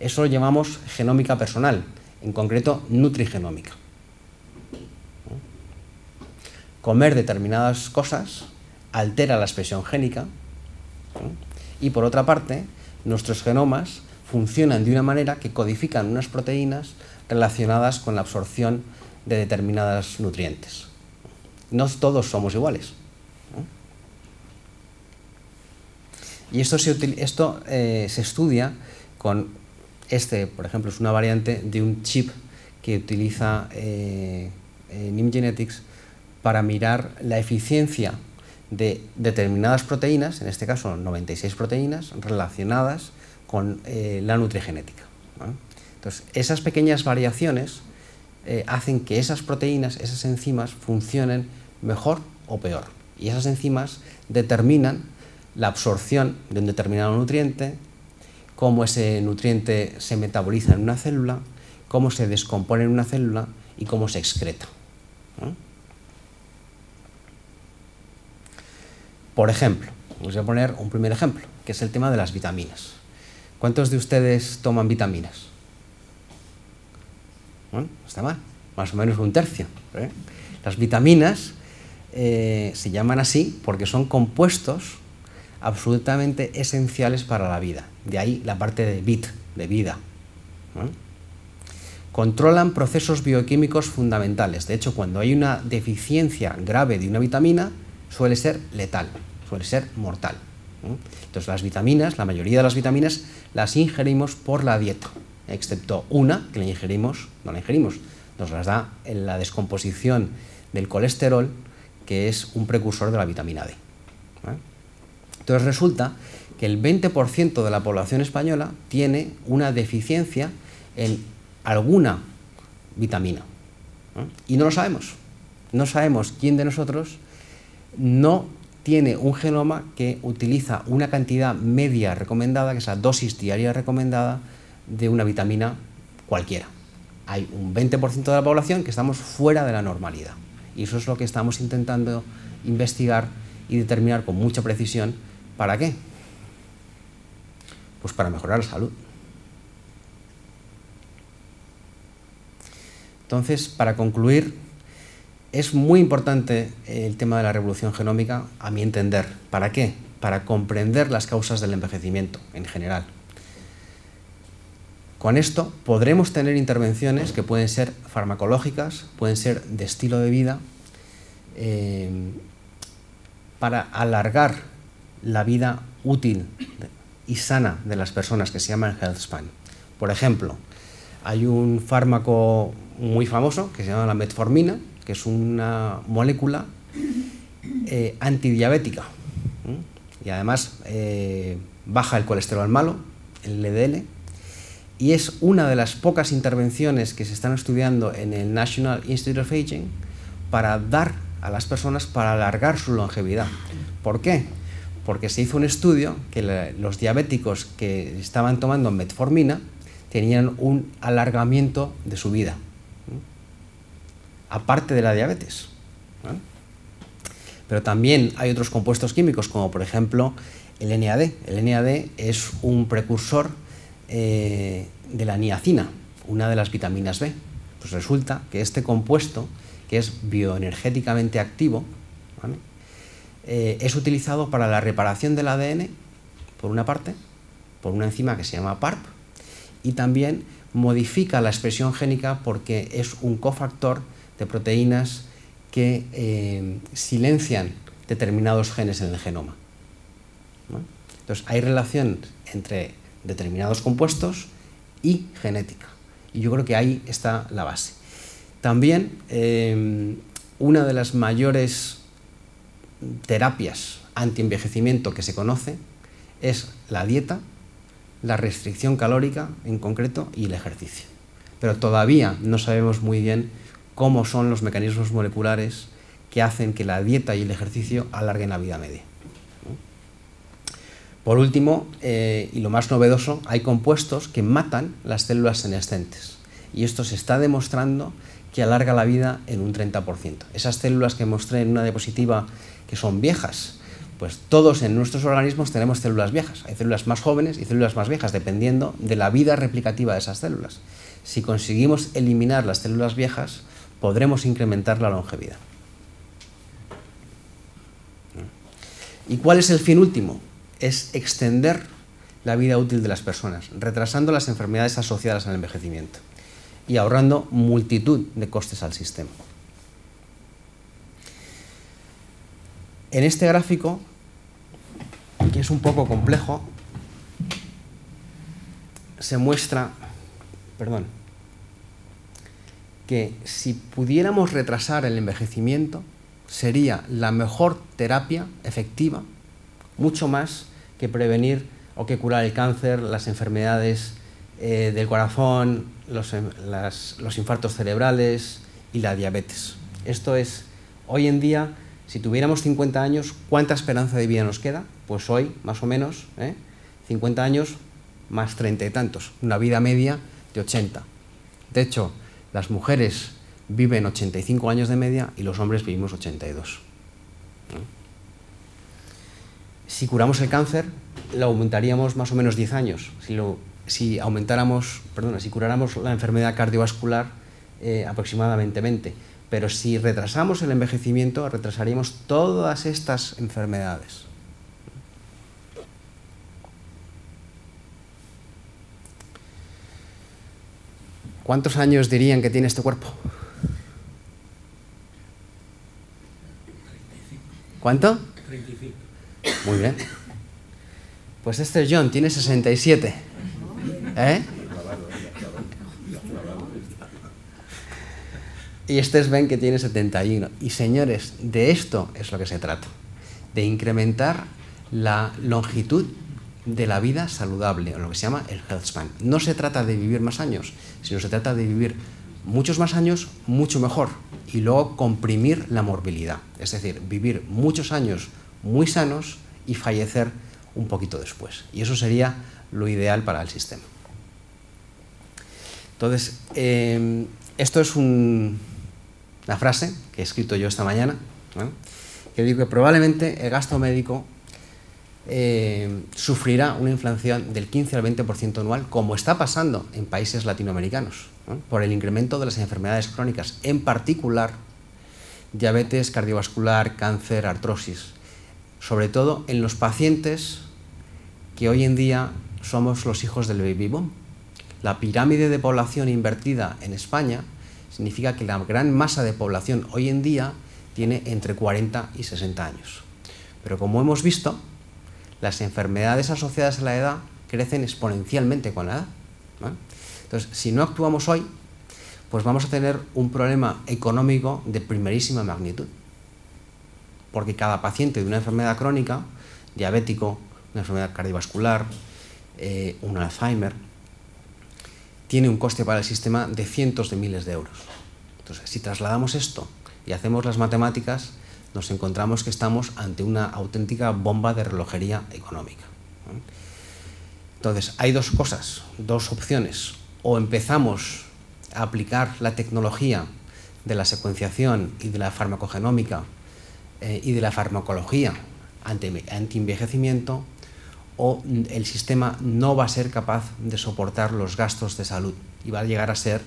Eso lo llamamos genómica personal, en concreto nutrigenómica. Comer determinadas cosas altera la expresión génica y, por otra parte, nuestros genomas funcionan de una manera que codifican unas proteínas relacionadas con la absorción de determinados nutrientes. No todos somos iguales. Y esto se estudia con por ejemplo, es una variante de un chip que utiliza NIM Genetics para mirar la eficiencia de determinadas proteínas, en este caso 96 proteínas, relacionadas con la nutrigenética. Entonces, esas pequeñas variaciones hacen que esas proteínas, esas enzimas, funcionen mejor o peor. Y esas enzimas determinan la absorción de un determinado nutriente, cómo ese nutriente se metaboliza en una célula, cómo se descompone en una célula y cómo se excreta. Por ejemplo, os voy a poner un primer ejemplo, que es el tema de las vitaminas. ¿Cuántos de ustedes toman vitaminas? Bueno, no está mal, más o menos un tercio. Las vitaminas se llaman así porque son compuestos absolutamente esenciales para la vida. De ahí la parte de vit, de vida. Controlan procesos bioquímicos fundamentales. De hecho, cuando hay una deficiencia grave de una vitamina, suele ser letal, suele ser mortal. Entonces las vitaminas, la mayoría de las vitaminas, las ingerimos por la dieta, excepto una que no la ingerimos, nos las da en la descomposición del colesterol, que es un precursor de la vitamina D. Entonces resulta que el 20% de la población española tiene una deficiencia en alguna vitamina. Y no lo sabemos. No sabemos quién de nosotros no tiene un genoma que utiliza una cantidad media recomendada, que es la dosis diaria recomendada de una vitamina cualquiera. Hay un 20% de la población que estamos fuera de la normalidad. Y eso es lo que estamos intentando investigar y determinar con mucha precisión. ¿Para qué? Pues para mejorar la salud. Entonces, para concluir, es muy importante el tema de la revolución genómica, a mi entender. ¿Para qué? Para comprender las causas del envejecimiento en general. Con esto podremos tener intervenciones que pueden ser farmacológicas, pueden ser de estilo de vida, para alargar la vida útil y sana de las personas, que se llama health span. Por ejemplo, hay un fármaco muy famoso que se llama la metformina, que es una molécula antidiabética y además baja el colesterol malo, el LDL, y es una de las pocas intervenciones que se están estudiando en el National Institute of Aging para dar a las personas para alargar su longevidad. ¿Por qué? Porque se hizo un estudio que los diabéticos que estaban tomando metformina tenían un alargamiento de su vida, aparte de la diabetes. Pero también hay otros compuestos químicos, como por ejemplo el NAD. El NAD es un precursor de la niacina, una de las vitaminas B. Pues resulta que este compuesto, que es bioenergéticamente activo, ¿vale?, es utilizado para la reparación del ADN, por una parte, por una enzima que se llama PARP, y también modifica la expresión génica porque es un cofactor de proteínas que silencian determinados genes en el genoma, ¿no? Entonces, hay relación entre determinados compuestos y genética, y yo creo que ahí está la base. También, una de las mayores terapias antienvejecimiento que se conoce es la dieta, la restricción calórica en concreto y el ejercicio. Pero todavía no sabemos muy bien cómo son los mecanismos moleculares que hacen que la dieta y el ejercicio alarguen la vida media. Por último, y lo más novedoso, hay compuestos que matan las células senescentes. Y esto se está demostrando que alarga la vida en un 30%. Esas células que mostré en una diapositiva que son viejas, pues todos en nuestros organismos tenemos células viejas. Hay células más jóvenes y células más viejas, dependiendo de la vida replicativa de esas células. Si conseguimos eliminar las células viejas, podremos incrementar la longevidad. ¿Y cuál es el fin último? Es extender la vida útil de las personas, retrasando las enfermedades asociadas al envejecimiento y ahorrando multitud de costes al sistema. En este gráfico, que es un poco complejo, se muestra, que si pudiéramos retrasar el envejecimiento, sería la mejor terapia efectiva, mucho más que prevenir o que curar el cáncer, las enfermedades del corazón, los infartos cerebrales y la diabetes. Esto es, hoy en día, si tuviéramos 50 años, ¿cuánta esperanza de vida nos queda? Pues hoy, más o menos, 50 años más 30 y tantos, una vida media de 80. De hecho, las mujeres viven 85 años de media y los hombres vivimos 82. Si curamos el cáncer, lo aumentaríamos más o menos 10 años. Si curáramos la enfermedad cardiovascular, aproximadamente 20. Pero si retrasamos el envejecimiento, retrasaríamos todas estas enfermedades. ¿Cuántos años dirían que tiene este cuerpo? ¿Cuánto? 35. Muy bien. Pues este John tiene 67. Y este es Ben, que tiene 71. Y señores, de esto es lo que se trata, de incrementar la longitud de la vida saludable, o lo que se llama el health span. No se trata de vivir más años, sino se trata de vivir muchos más años, mucho mejor, y luego comprimir la morbilidad. Es decir, vivir muchos años muy sanos y fallecer un poquito después. Y eso sería lo ideal para el sistema. Entonces, esto es una frase que he escrito yo esta mañana, ¿no?, que digo que probablemente el gasto médico sufrirá una inflación del 15 al 20% anual, como está pasando en países latinoamericanos, ¿no?, por el incremento de las enfermedades crónicas, en particular diabetes cardiovascular, cáncer, artrosis, sobre todo en los pacientes que hoy en día somos los hijos del baby boom. La pirámide de población invertida en España significa que la gran masa de población hoy en día tiene entre 40 y 60 años. Pero como hemos visto, las enfermedades asociadas a la edad crecen exponencialmente con la edad, ¿no? Entonces, si no actuamos hoy, pues vamos a tener un problema económico de primerísima magnitud. Porque cada paciente de una enfermedad crónica, diabético, una enfermedad cardiovascular, un Alzheimer, tiene un coste para el sistema de cientos de miles de euros. Entonces, si trasladamos esto y hacemos las matemáticas, nos encontramos que estamos ante una auténtica bomba de relojería económica. Entonces, hay dos cosas, dos opciones. O empezamos a aplicar la tecnología de la secuenciación y de la farmacogenómica y de la farmacología anti-envejecimiento, o el sistema no va a ser capaz de soportar los gastos de salud y va a llegar a ser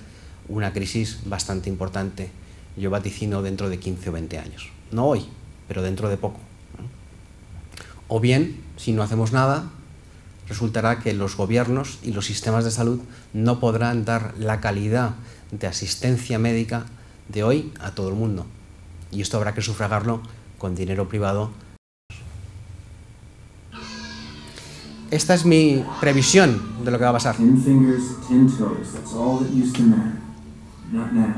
una crisis bastante importante. Yo vaticino dentro de 15 o 20 años. No hoy, pero dentro de poco. O bien, si no hacemos nada, resultará que los gobiernos y los sistemas de salud no podrán dar la calidad de asistencia médica de hoy a todo el mundo. Y esto habrá que sufragarlo con dinero privado. Esta es mi previsión de lo que va a pasar. 10 fingers, 10 toes, that's all that used to matter. Not now.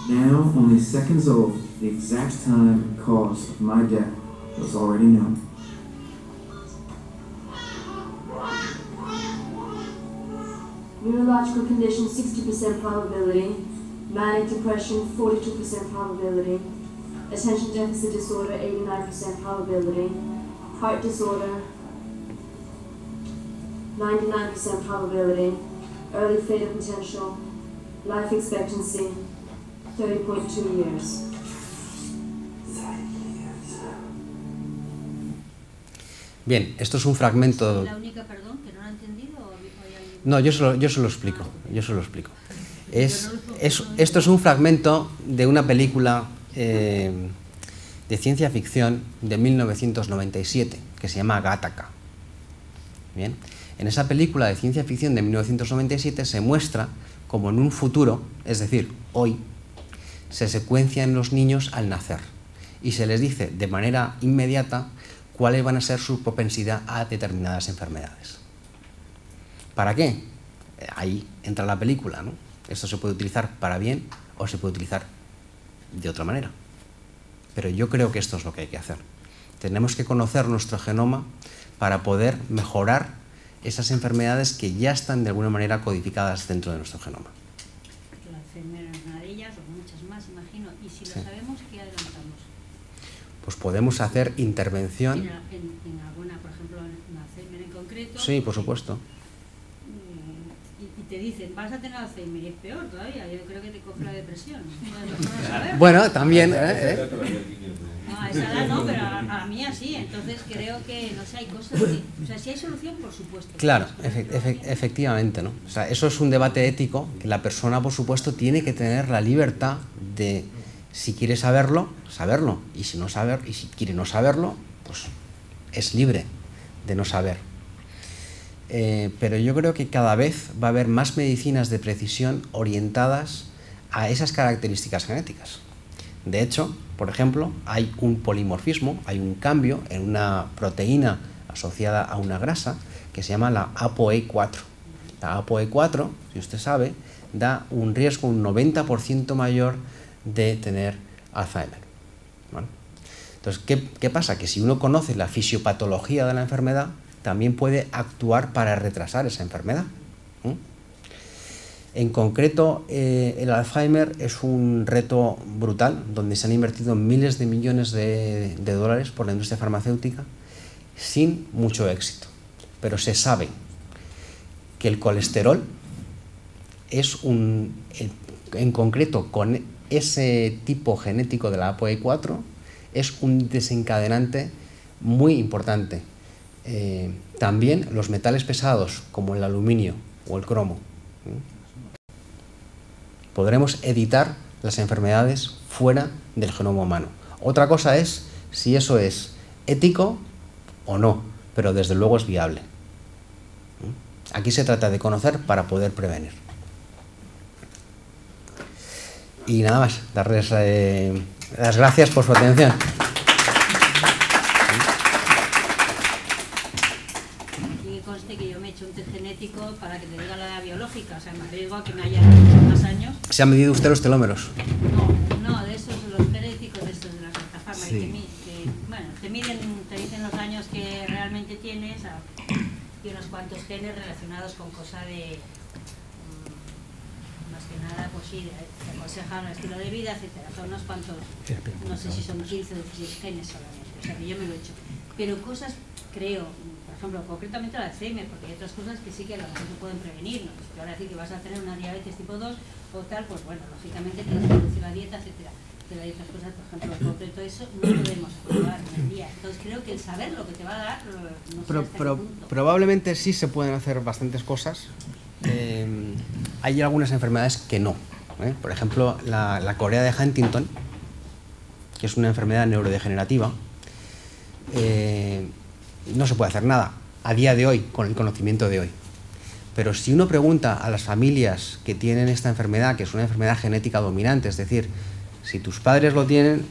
Now, only seconds old, the exact time and cause of my death was already known. Neurological condition, 60% probability. Manic depression, 42% probability. Attention deficit disorder, 89% probability. Heart disorder, 99% probability. Early fatal potential. Life expectancy, 30.2 years. Bien, esto es un fragmento... ¿La única, perdón, que no lo he entendido? ¿O hay alguien? No, yo se lo explico. Esto es un fragmento de una película de ciencia ficción de 1997 que se llama Gattaca. Bien, en esa película de ciencia ficción de 1997 se muestra como en un futuro, es decir, hoy, se secuencian los niños al nacer y se les dice de manera inmediata cuáles van a ser su propensidad a determinadas enfermedades. ¿Para qué? Ahí entra la película, ¿no? Esto se puede utilizar para bien o se puede utilizar de otra manera. Pero yo creo que esto es lo que hay que hacer. Tenemos que conocer nuestro genoma para poder mejorar esas enfermedades que ya están de alguna manera codificadas dentro de nuestro genoma. La enfermera es una de ellas, o muchas más, imagino. Y si lo sabemos, ¿qué adelantamos? Pues podemos hacer intervención. En alguna, por ejemplo, en Alzheimer en concreto. Sí, por supuesto. Y te dicen, vas a tener Alzheimer, y es peor todavía. Yo creo que te coge la depresión. Bueno, también. No, a esa edad no, pero a mí así. Entonces creo que, no sé, hay cosas que... O sea, si hay solución, por supuesto. Claro, efectivamente, ¿no? O sea, eso es un debate ético que la persona, por supuesto, tiene que tener la libertad de, si quiere saberlo, saberlo. Y si quiere no saberlo, pues es libre de no saber. Pero yo creo que cada vez va a haber más medicinas de precisión orientadas a esas características genéticas. De hecho, por ejemplo, hay un polimorfismo, hay un cambio en una proteína asociada a una grasa que se llama la ApoE4. La ApoE4, si usted sabe, da un riesgo un 90% mayor de tener Alzheimer. ¿Vale? Entonces, ¿qué pasa? Que si uno conoce la fisiopatología de la enfermedad, también puede actuar para retrasar esa enfermedad. En concreto, el Alzheimer es un reto brutal, donde se han invertido miles de millones de dólares por la industria farmacéutica sin mucho éxito. Pero se sabe que el colesterol es en concreto con ese tipo genético de la ApoE4, es un desencadenante muy importante. También los metales pesados, como el aluminio o el cromo. Podremos editar las enfermedades fuera del genoma humano. Otra cosa es si eso es ético o no, pero desde luego es viable. Aquí se trata de conocer para poder prevenir. Y nada más, darles las gracias por su atención. Para que te diga la edad biológica, o sea, me arriesgo a que me haya muchos más años. ¿Se han medido usted los telómeros? No, de esos, los genéticos, de estos de las altafarmas, sí. Bueno, te dicen los años que realmente tienes y unos cuantos genes relacionados con cosas de, más que nada, pues sí, te aconsejan el estilo de vida, etcétera. Son unos cuantos, no sé si son 15 o 16 genes solamente, o sea que yo me lo he hecho. Pero cosas, creo, por ejemplo, concretamente el Alzheimer, porque hay otras cosas que sí que a lo mejor se pueden prevenir, ¿no? Si te van a decir que vas a tener una diabetes tipo 2 o tal, pues bueno, lógicamente tienes que reducir la dieta, etcétera. pero hay otras cosas, por ejemplo, en concreto eso, no podemos aprobar en el día. Entonces creo que el saber lo que te va a dar, no sé hasta qué punto. Probablemente sí se pueden hacer bastantes cosas. Hay algunas enfermedades que no. Por ejemplo, la corea de Huntington, que es una enfermedad neurodegenerativa, no se puede hacer nada a día de hoy, con el conocimiento de hoy. Pero si uno pregunta a las familias que tienen esta enfermedad, que es una enfermedad genética dominante, es decir, si tus padres lo tienen,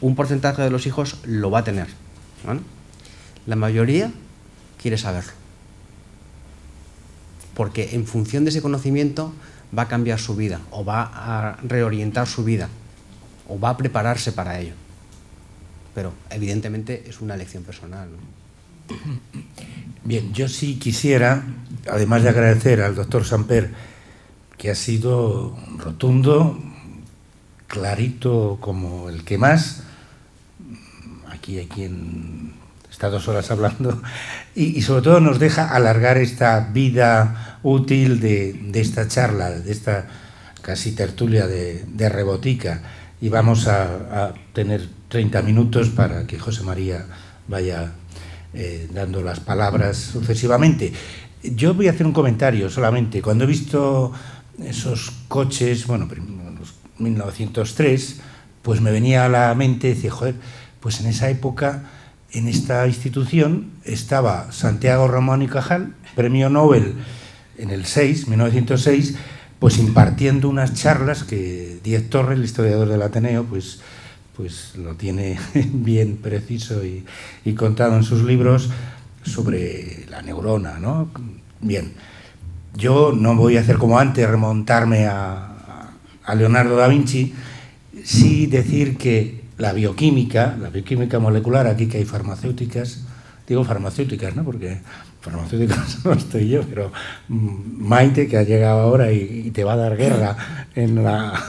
un porcentaje de los hijos lo va a tener, ¿vale? La mayoría quiere saberlo, porque en función de ese conocimiento va a cambiar su vida, o va a reorientar su vida, o va a prepararse para ello. Pero evidentemente es una elección personal, ¿no? Bien, yo sí quisiera, además de agradecer al doctor Samper, que ha sido rotundo, clarito como el que más. Aquí hay quien está 2 horas hablando y sobre todo nos deja alargar esta vida útil de esta charla, de esta casi tertulia de rebotica, y vamos a tener 30 minutos para que José María vaya dando las palabras sucesivamente. Yo voy a hacer un comentario solamente. Cuando he visto esos coches, bueno, los 1903, pues me venía a la mente y decía, joder, pues en esa época, en esta institución, estaba Santiago Ramón y Cajal, premio Nobel en el 1906, pues impartiendo unas charlas que Díez Torres, el historiador del Ateneo, pues lo tiene bien preciso y contado en sus libros sobre la neurona, ¿no? Bien, yo no voy a hacer como antes, remontarme a Leonardo da Vinci, sí decir que la bioquímica molecular, aquí que hay farmacéuticas, digo farmacéuticas, ¿no? Porque farmacéuticas no estoy yo, pero Maite, que ha llegado ahora y te va a dar guerra en la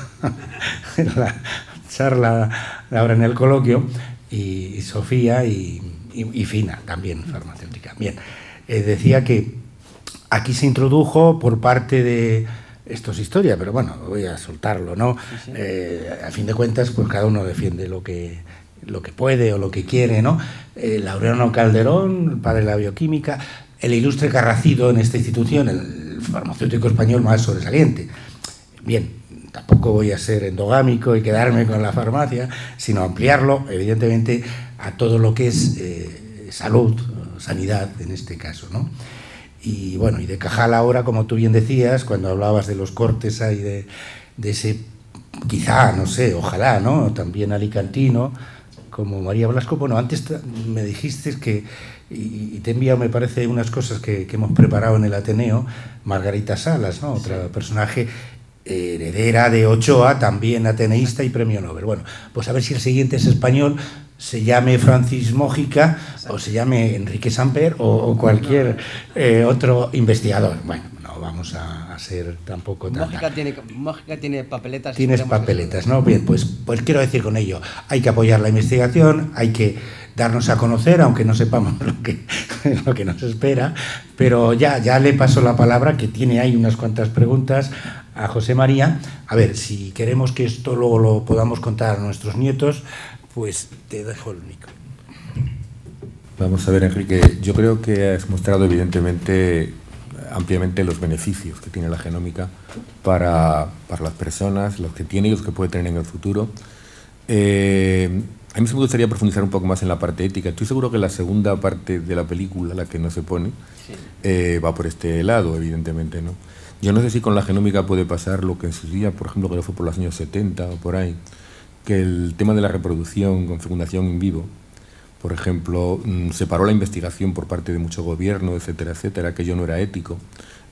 charla ahora en el coloquio, y Sofía y Fina, también farmacéutica. Bien, decía que aquí se introdujo por parte de... Esto es historia, pero bueno, voy a soltarlo, ¿no? Sí. A fin de cuentas, pues cada uno defiende lo que puede o lo que quiere, ¿no? Laureano Calderón, el padre de la bioquímica, el ilustre Carracido en esta institución, el farmacéutico español más sobresaliente. Bien, tampoco voy a ser endogámico y quedarme con la farmacia, sino ampliarlo, evidentemente, a todo lo que es salud, sanidad en este caso, ¿no? Y bueno, y de Cajal ahora, como tú bien decías, cuando hablabas de los cortes ahí de ese, quizá, no sé, ojalá, ¿no? También alicantino, como María Blasco. Bueno, antes me dijiste que, y te he enviado, me parece, unas cosas que hemos preparado en el Ateneo, Margarita Salas, ¿no? Otra personaje heredera de Ochoa, también ateneísta y premio Nobel. Bueno, pues a ver si el siguiente es español, se llame Francis Mójica o se llame Enrique Samper o cualquier otro investigador. Bueno, no vamos a ser tampoco tan... Mójica tiene papeletas. Tienes papeletas, ¿no? Bien, pues quiero decir con ello, hay que apoyar la investigación, hay que darnos a conocer, aunque no sepamos lo que nos espera, pero ya le paso la palabra, que tiene ahí unas cuantas preguntas, a José María. A ver, si queremos que esto luego lo podamos contar a nuestros nietos, pues te dejo el micro. Vamos a ver, Enrique, yo creo que has mostrado evidentemente ampliamente los beneficios que tiene la genómica para las personas, los que tiene y los que puede tener en el futuro. A mí me gustaría profundizar un poco más en la parte ética. Estoy seguro que la segunda parte de la película, la que no se pone, va por este lado, evidentemente, ¿no? Yo no sé si con la genómica puede pasar lo que en su día, por ejemplo, que fue por los años 70 o por ahí, que el tema de la reproducción con fecundación in vivo, por ejemplo, se paró la investigación por parte de mucho gobierno, etcétera, etcétera, que ello no era ético,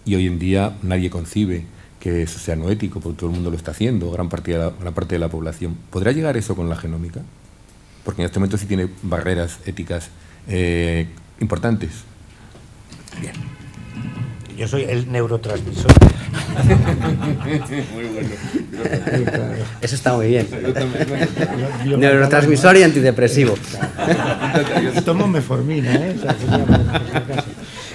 y hoy en día nadie concibe que eso sea no ético, porque todo el mundo lo está haciendo, gran parte de la población. ¿Podrá llegar eso con la genómica? Porque en este momento sí tiene barreras éticas importantes. Bien. Yo soy el neurotransmisor. Muy bueno. Eso está muy bien. Neurotransmisor y antidepresivo. Tomo meformina, ¿eh? O sea,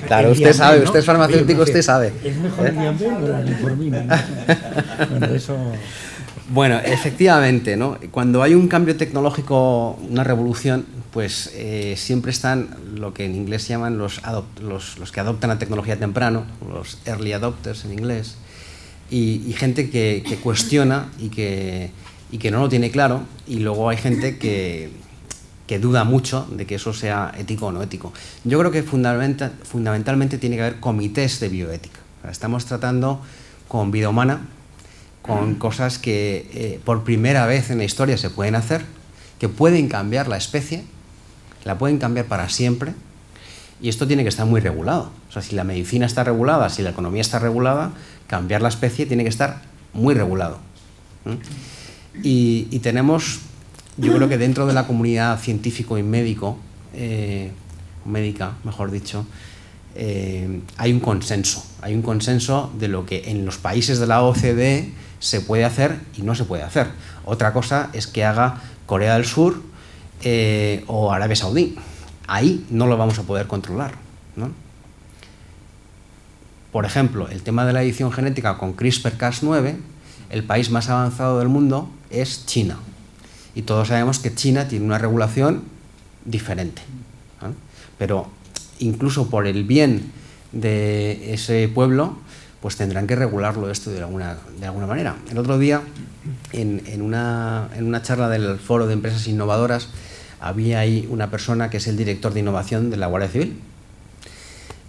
claro, usted sabe, usted es farmacéutico, usted sabe. Es mejor el Diambel o la meformina, ¿no? Bueno, eso... Bueno, efectivamente, ¿no? Cuando hay un cambio tecnológico, una revolución, pues siempre están lo que en inglés se llaman los que adoptan la tecnología temprano, los early adopters en inglés, y gente que cuestiona y que no lo tiene claro, y luego hay gente que duda mucho de que eso sea ético o no ético. Yo creo que fundamentalmente tiene que haber comités de bioética. Estamos tratando con vida humana, con cosas que por primera vez en la historia se pueden hacer, que pueden cambiar la especie, la pueden cambiar para siempre, y esto tiene que estar muy regulado. O sea, si la medicina está regulada, si la economía está regulada, cambiar la especie tiene que estar muy regulado. Y tenemos, yo creo que dentro de la comunidad científico y médica, mejor dicho, hay un consenso de lo que en los países de la OCDE se puede hacer y no se puede hacer. Otra cosa es que haga Corea del Sur o Arabia Saudí. Ahí no lo vamos a poder controlar, ¿no? Por ejemplo, el tema de la edición genética con CRISPR-Cas9, el país más avanzado del mundo es China. Y todos sabemos que China tiene una regulación diferente, ¿no? Pero incluso por el bien de ese pueblo, pues tendrán que regularlo esto de alguna manera. El otro día, en una charla del Foro de Empresas Innovadoras, había ahí una persona que es el director de innovación de la Guardia Civil,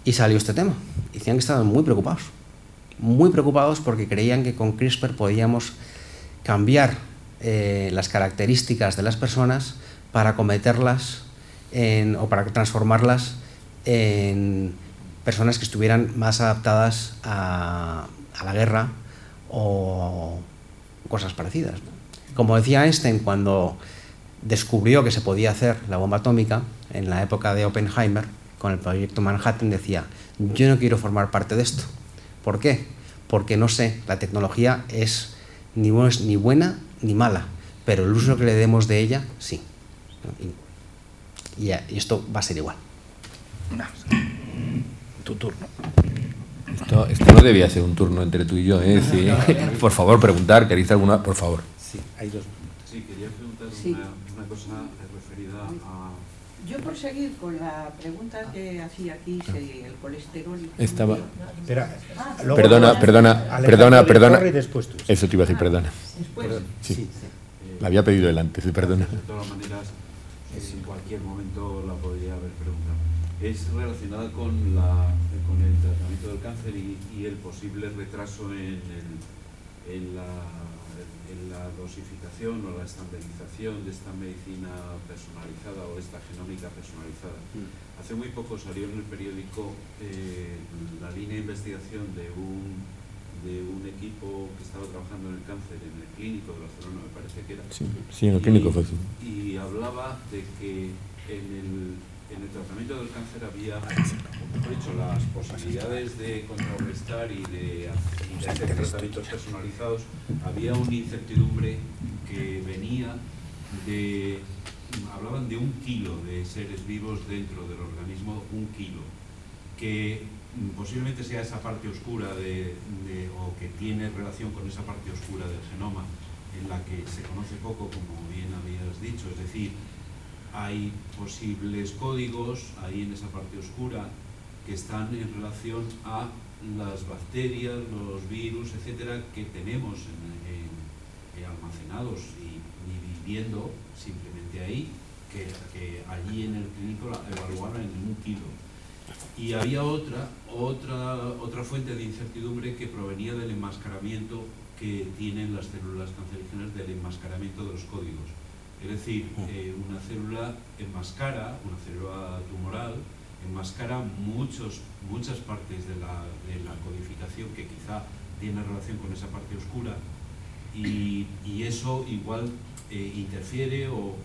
y salió este tema. Decían que estaban muy preocupados porque creían que con CRISPR podíamos cambiar las características de las personas para cometerlas o para transformarlas en personas que estuvieran más adaptadas a la guerra o cosas parecidas, ¿no? Como decía Einstein cuando descubrió que se podía hacer la bomba atómica en la época de Oppenheimer con el proyecto Manhattan, decía: yo no quiero formar parte de esto. ¿Por qué? Porque no sé, la tecnología es ni buena ni mala, pero el uso que le demos de ella, sí. Y esto va a ser igual. Tu turno. Esto no debía ser un turno entre tú y yo, ¿eh? Sí. Por favor, preguntar, ¿queréis alguna? Por favor. Sí, hay dos. Sí, quería preguntar una cosa referida a... Yo por seguir con la pregunta que hacía aquí, si el colesterol... Estaba... Perdona. Eso te iba a decir, perdona. Sí. La había pedido delante, sí, perdona. De todas maneras, en cualquier momento la podría haber preguntado. Es relacionada con el tratamiento del cáncer y el posible retraso en la dosificación o la estandarización de esta medicina personalizada o esta genómica personalizada. Hace muy poco salió en el periódico la línea de investigación de un equipo que estaba trabajando en el cáncer en el clínico de Barcelona, me parece que era. Sí, en el clínico fue así. Y hablaba de que en el tratamiento del cáncer había, mejor dicho, las posibilidades de contrarrestar y de hacer tratamientos personalizados. Había una incertidumbre que venía de... Hablaban de 1 kilo de seres vivos dentro del organismo, 1 kilo, que posiblemente sea esa parte oscura o que tiene relación con esa parte oscura del genoma en la que se conoce poco, como bien habías dicho. Es decir, hay posibles códigos ahí en esa parte oscura que están en relación a las bacterias, los virus, etcétera, que tenemos almacenados y viviendo simplemente ahí, que allí en el clínico la evaluaron en 1 kilo. Y había otra fuente de incertidumbre que provenía del enmascaramiento que tienen las células cancerígenas, del enmascaramiento de los códigos. Es decir, una célula enmascara, una célula tumoral, enmascara muchas partes de la codificación que quizá tiene relación con esa parte oscura, y eso igual interfiere, o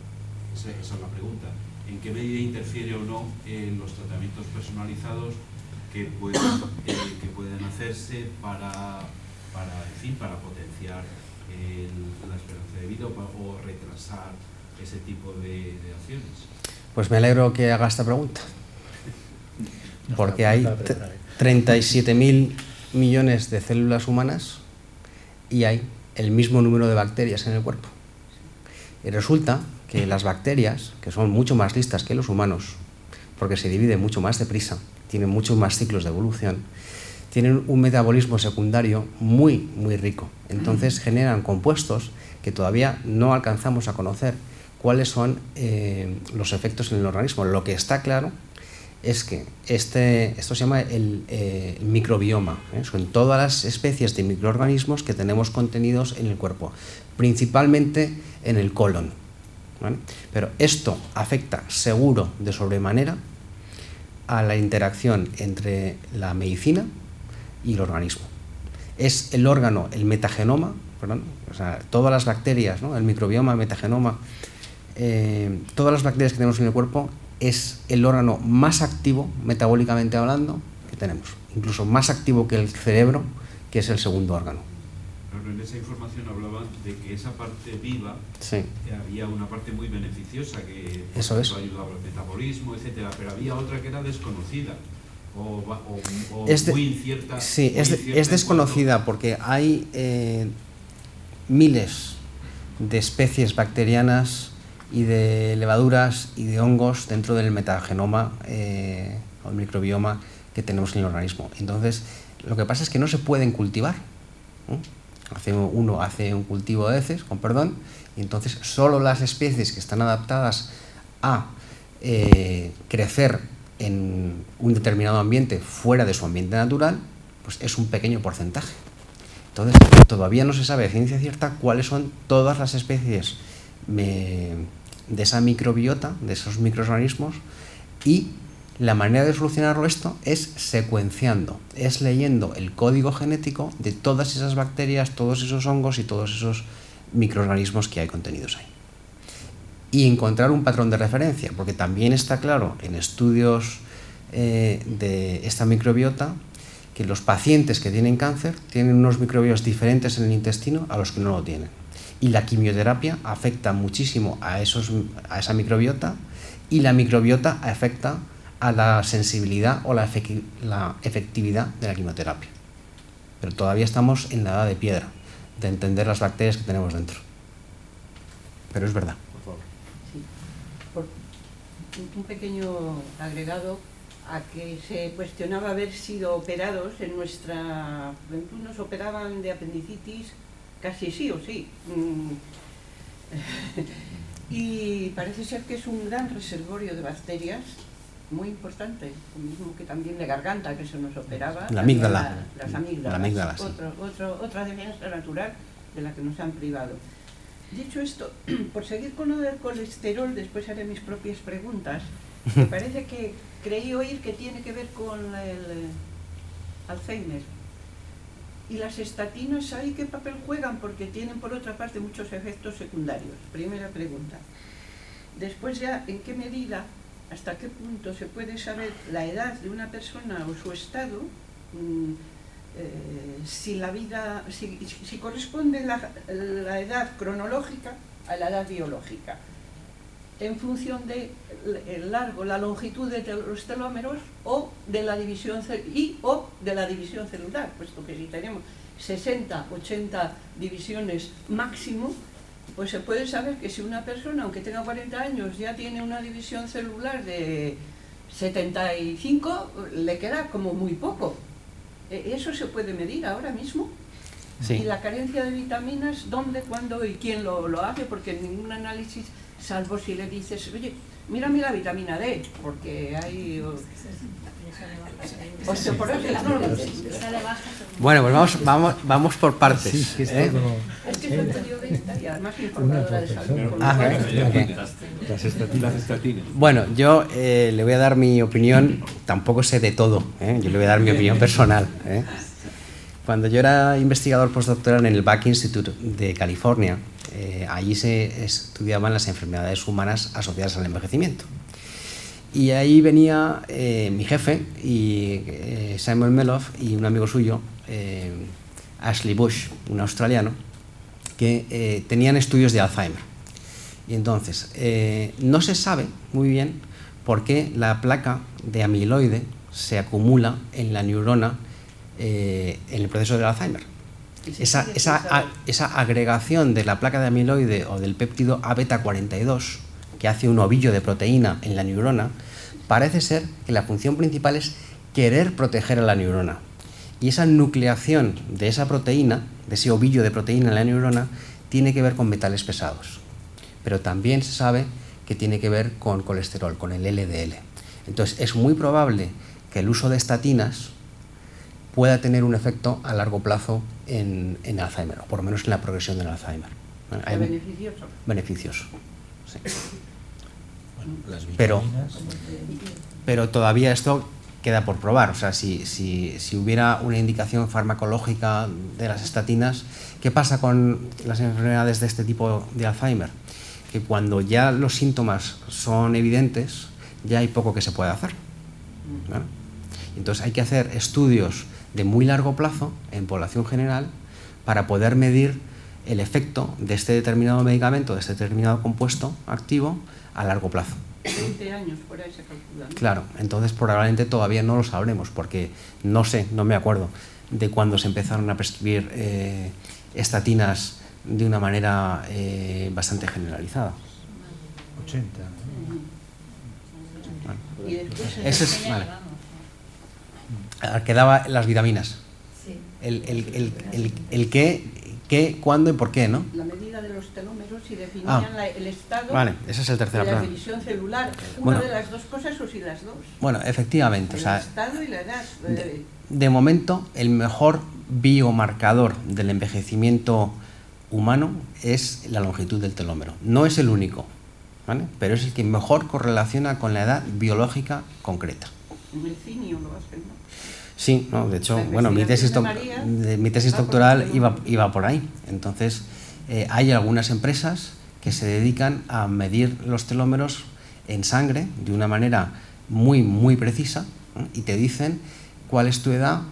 esa es la pregunta, ¿en qué medida interfiere o no en los tratamientos personalizados que pueden hacerse para potenciar la esperanza de vida o retrasar ese tipo de acciones? Pues me alegro que haga esta pregunta, porque hay 37.000 millones de células humanas y hay el mismo número de bacterias en el cuerpo. Y resulta que las bacterias, que son mucho más listas que los humanos, porque se dividen mucho más deprisa, tienen muchos más ciclos de evolución, tienen un metabolismo secundario muy, muy rico. Entonces generan compuestos que todavía no alcanzamos a conocer cuáles son los efectos en el organismo. Lo que está claro es que esto se llama el microbioma, son todas las especies de microorganismos que tenemos contenidos en el cuerpo, principalmente en el colon, ¿vale? Pero esto afecta seguro de sobremanera a la interacción entre la medicina y el organismo. Es el órgano, el metagenoma, perdón, o sea, todas las bacterias, ¿no? El microbioma, el metagenoma, todas las bacterias que tenemos en el cuerpo es el órgano más activo, metabólicamente hablando, que tenemos. Incluso más activo que el cerebro, que es el segundo órgano. Pero en esa información hablaban de que esa parte viva, sí, había una parte muy beneficiosa que eso es, ayudaba al metabolismo, etcétera, pero había otra que era desconocida o muy incierta. Sí, es desconocida porque hay miles de especies bacterianas y de levaduras y de hongos dentro del metagenoma o el microbioma que tenemos en el organismo. Entonces, lo que pasa es que no se pueden cultivar, ¿no? Uno hace un cultivo de heces, con perdón, y entonces solo las especies que están adaptadas a crecer en un determinado ambiente fuera de su ambiente natural, pues es un pequeño porcentaje. Entonces, todavía no se sabe de ciencia cierta cuáles son todas las especies de esa microbiota, de esos microorganismos, y la manera de solucionarlo esto es secuenciando, es leyendo el código genético de todas esas bacterias, todos esos hongos y todos esos microorganismos que hay contenidos ahí. Y encontrar un patrón de referencia, porque también está claro en estudios de esta microbiota que los pacientes que tienen cáncer tienen unos microbios diferentes en el intestino a los que no lo tienen. Y la quimioterapia afecta muchísimo a esa microbiota, y la microbiota afecta a la sensibilidad o la efectividad de la quimioterapia. Pero todavía estamos en la edad de piedra de entender las bacterias que tenemos dentro. Pero es verdad. Por favor. Sí. Un pequeño agregado a que se cuestionaba haber sido operados en nuestra juventud. Nos operaban de apendicitis casi sí o sí. Y parece ser que es un gran reservorio de bacterias muy importante, lo mismo que también de garganta, que se nos operaba. La amígdala. Las amígdalas. La amígdala, sí. Otra defensa natural de la que nos han privado. Dicho esto, por seguir con lo del colesterol, después haré mis propias preguntas. Me parece que creí oír que tiene que ver con el Alzheimer. ¿Y las estatinas ahí qué papel juegan? Porque tienen, por otra parte, muchos efectos secundarios. Primera pregunta. Después ya, ¿en qué medida, hasta qué punto se puede saber la edad de una persona o su estado, si corresponde la edad cronológica a la edad biológica, en función de la longitud de los telómeros o de la división celular, puesto que si tenemos 60, 80 divisiones máximo, pues se puede saber que si una persona, aunque tenga 40 años, ya tiene una división celular de 75, le queda como muy poco. ¿Eso se puede medir ahora mismo? Sí. ¿Y la carencia de vitaminas, dónde, cuándo y quién lo hace? Porque en ningún análisis, salvo si le dices, oye, mírame la vitamina D, porque hay osteoporosis. Bueno, pues vamos por partes. Sí, es que soy periodista y además informadora de salud. Las estatinas. Bueno, yo le voy a dar mi opinión, tampoco sé de todo, yo le voy a dar mi opinión personal. Cuando yo era investigador postdoctoral en el Buck Institute de California, allí se estudiaban las enfermedades humanas asociadas al envejecimiento. Y ahí venía mi jefe, y Simon Meloff, y un amigo suyo, Ashley Bush, un australiano, que tenían estudios de Alzheimer. Y entonces, no se sabe muy bien por qué la placa de amiloide se acumula en la neurona en el proceso del Alzheimer. esa agregación de la placa de amiloide o del péptido A-beta-42 que hace un ovillo de proteína en la neurona, parece ser que la función principal es querer proteger a la neurona. Y esa nucleación de esa proteína, de ese ovillo de proteína en la neurona, tiene que ver con metales pesados. Pero también se sabe que tiene que ver con colesterol, con el LDL. Entonces, es muy probable que el uso de estatinas pueda tener un efecto a largo plazo en Alzheimer, o por lo menos en la progresión del Alzheimer. Beneficioso. Beneficioso, sí. Bueno, las vitaminas... Pero todavía esto queda por probar. O sea, si hubiera una indicación farmacológica de las estatinas, ¿qué pasa con las enfermedades de este tipo de Alzheimer? Que cuando ya los síntomas son evidentes, ya hay poco que se puede hacer, ¿vale? Entonces hay que hacer estudios de muy largo plazo en población general para poder medir el efecto de este determinado medicamento, de este determinado compuesto activo a largo plazo. 20 años por ahí se calcula, ¿no? Claro, entonces probablemente todavía no lo sabremos porque no sé, no me acuerdo de cuándo se empezaron a prescribir estatinas de una manera bastante generalizada. 80. Bueno. Y después ese es, vale. Quedaba las vitaminas. Sí. El qué, cuándo y por qué, ¿no? La medida de los telómeros y definían el estado vale, ese es el tercer de la plan. división celular. ¿Una de las dos cosas o si las dos? Bueno, efectivamente. El estado y la edad. De momento, el mejor biomarcador del envejecimiento humano es la longitud del telómero. No es el único, ¿vale? Pero es el que mejor correlaciona con la edad biológica concreta. En el CINIO lo hacen, ¿no? Sí, no, de hecho, bueno, mi tesis doctoral iba por ahí. Entonces, hay algunas empresas que se dedican a medir los telómeros en sangre de una manera muy precisa, ¿no? Y te dicen cuál es tu edad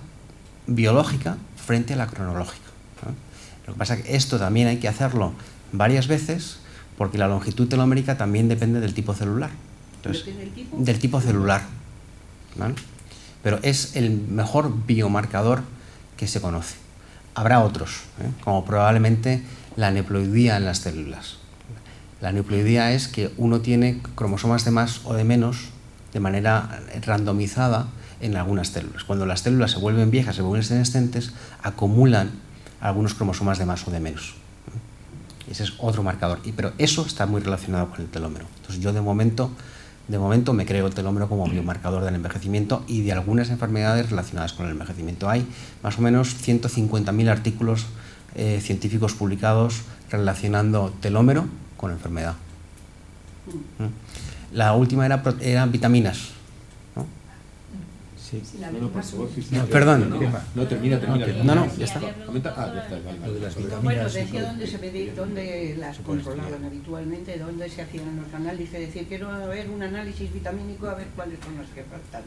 biológica frente a la cronológica, ¿no? Lo que pasa es que esto también hay que hacerlo varias veces porque la longitud telomérica también depende del tipo celular. Entonces, del tipo celular, ¿vale? Pero es el mejor biomarcador que se conoce. Habrá otros, como probablemente la aneuploidía en las células. La aneuploidía es que uno tiene cromosomas de más o de menos de manera randomizada en algunas células. Cuando las células se vuelven viejas, se vuelven senescentes, acumulan algunos cromosomas de más o de menos. Ese es otro marcador. Pero eso está muy relacionado con el telómero. Entonces yo de momento me creo el telómero como biomarcador del envejecimiento y de algunas enfermedades relacionadas con el envejecimiento. Hay más o menos 150.000 artículos científicos publicados relacionando telómero con enfermedad. La última eran vitaminas, ¿no? Sí. No, por favor, sí, sí. No, perdón. No, termina. No, ya está. Lo de las vitaminas. Bueno, decía dónde las controlaban habitualmente, dónde se hacían los análisis. Es decir, quiero ver un análisis vitamínico a ver cuáles son las que faltan.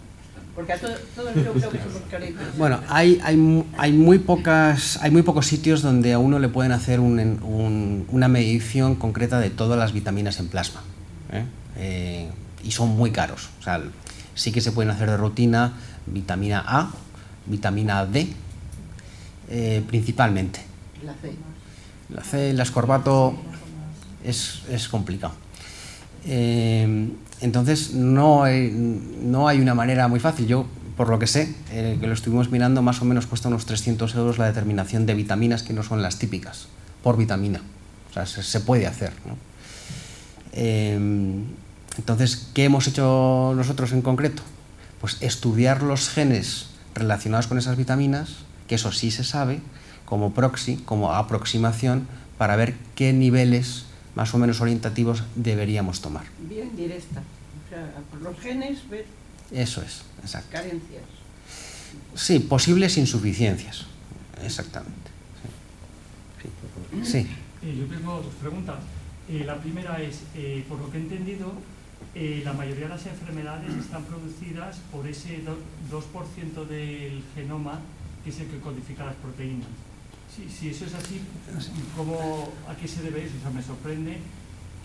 Porque a todos yo creo que somos caretas. Bueno, hay muy pocos sitios donde a uno le pueden hacer una medición concreta de todas las vitaminas en plasma, y son muy caros. O sea, sí que se pueden hacer de rutina vitamina A, vitamina D, principalmente. La C, el ascorbato es complicado. Entonces no hay una manera muy fácil. Yo, por lo que sé, que lo estuvimos mirando, más o menos cuesta unos 300 € la determinación de vitaminas que no son las típicas, por vitamina. O sea, se puede hacer, ¿no? Entonces, ¿qué hemos hecho nosotros en concreto? Pues estudiar los genes relacionados con esas vitaminas, que eso sí se sabe, como proxy, como aproximación, para ver qué niveles más o menos orientativos deberíamos tomar. Bien directa. O sea, por los genes ver. Eso es, exacto. Carencias. Sí, posibles insuficiencias. Exactamente. Sí. Yo tengo dos preguntas. La primera es, por lo que he entendido, la mayoría de las enfermedades están producidas por ese 2% del genoma que es el que codifica las proteínas. Si eso es así, ¿a qué se debe eso? O sea, me sorprende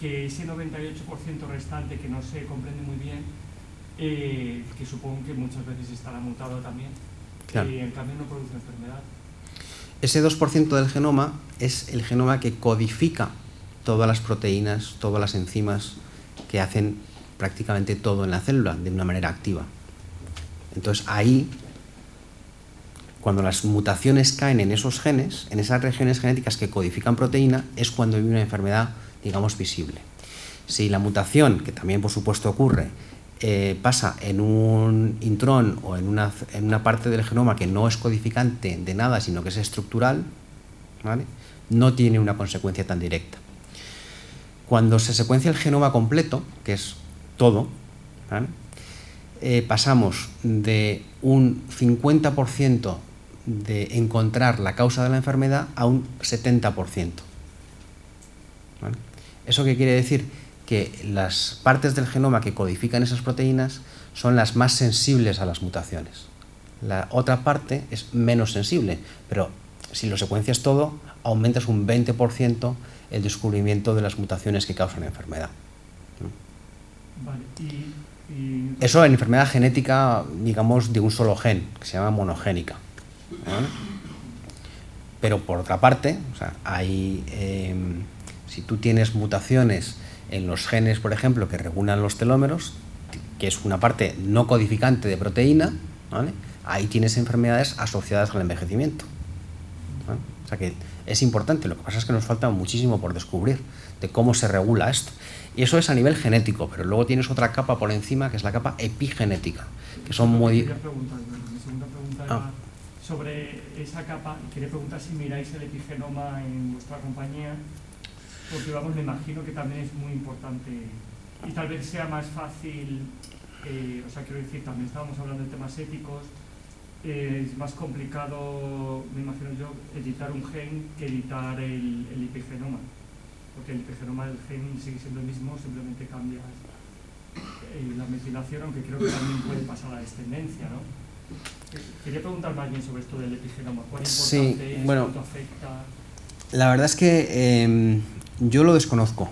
que ese 98% restante que no se comprende muy bien, que supongo que muchas veces estará mutado también, claro. En cambio no produce enfermedad. Ese 2% del genoma es el genoma que codifica todas las proteínas, todas las enzimas que hacen prácticamente todo en la célula de una manera activa. Entonces ahí, cuando las mutaciones caen en esos genes, en esas regiones genéticas que codifican proteína, es cuando hay una enfermedad, digamos, visible. Si la mutación, que también por supuesto ocurre, pasa en un intrón o en una parte del genoma que no es codificante de nada, sino que es estructural, ¿vale?, no tiene una consecuencia tan directa. Cuando se secuencia el genoma completo, que es todo, ¿vale?, pasamos de un 50% de encontrar la causa de la enfermedad a un 70%. ¿Vale? ¿Eso qué quiere decir? Que las partes del genoma que codifican esas proteínas son las más sensibles a las mutaciones. La otra parte es menos sensible, pero si lo secuencias todo, aumentas un 20% el descubrimiento de las mutaciones que causan la enfermedad. Vale, eso en enfermedad genética, digamos, de un solo gen, que se llama monogénica. ¿Vale? Pero por otra parte, o sea, si tú tienes mutaciones en los genes, por ejemplo, que regulan los telómeros, que es una parte no codificante de proteína, ¿vale?, ahí tienes enfermedades asociadas al envejecimiento. ¿Vale? O sea que es importante, lo que pasa es que nos falta muchísimo por descubrir de cómo se regula esto. Y eso es a nivel genético, pero luego tienes otra capa por encima, que es la capa epigenética, que son muy... Mi segunda pregunta era sobre esa capa. Quería preguntar si miráis el epigenoma en vuestra compañía, porque vamos, me imagino que también es muy importante y tal vez sea más fácil, o sea, quiero decir, también estábamos hablando de temas éticos, es más complicado, me imagino yo, editar un gen que editar el epigenoma. Porque el epigenoma del gen sigue siendo el mismo, simplemente cambias la metilación, aunque creo que también puede pasar a la descendencia, ¿no? Quería preguntar más bien sobre esto del epigenoma. ¿Cuál importante es? Bueno, ¿Cuánto afecta? La verdad es que yo lo desconozco.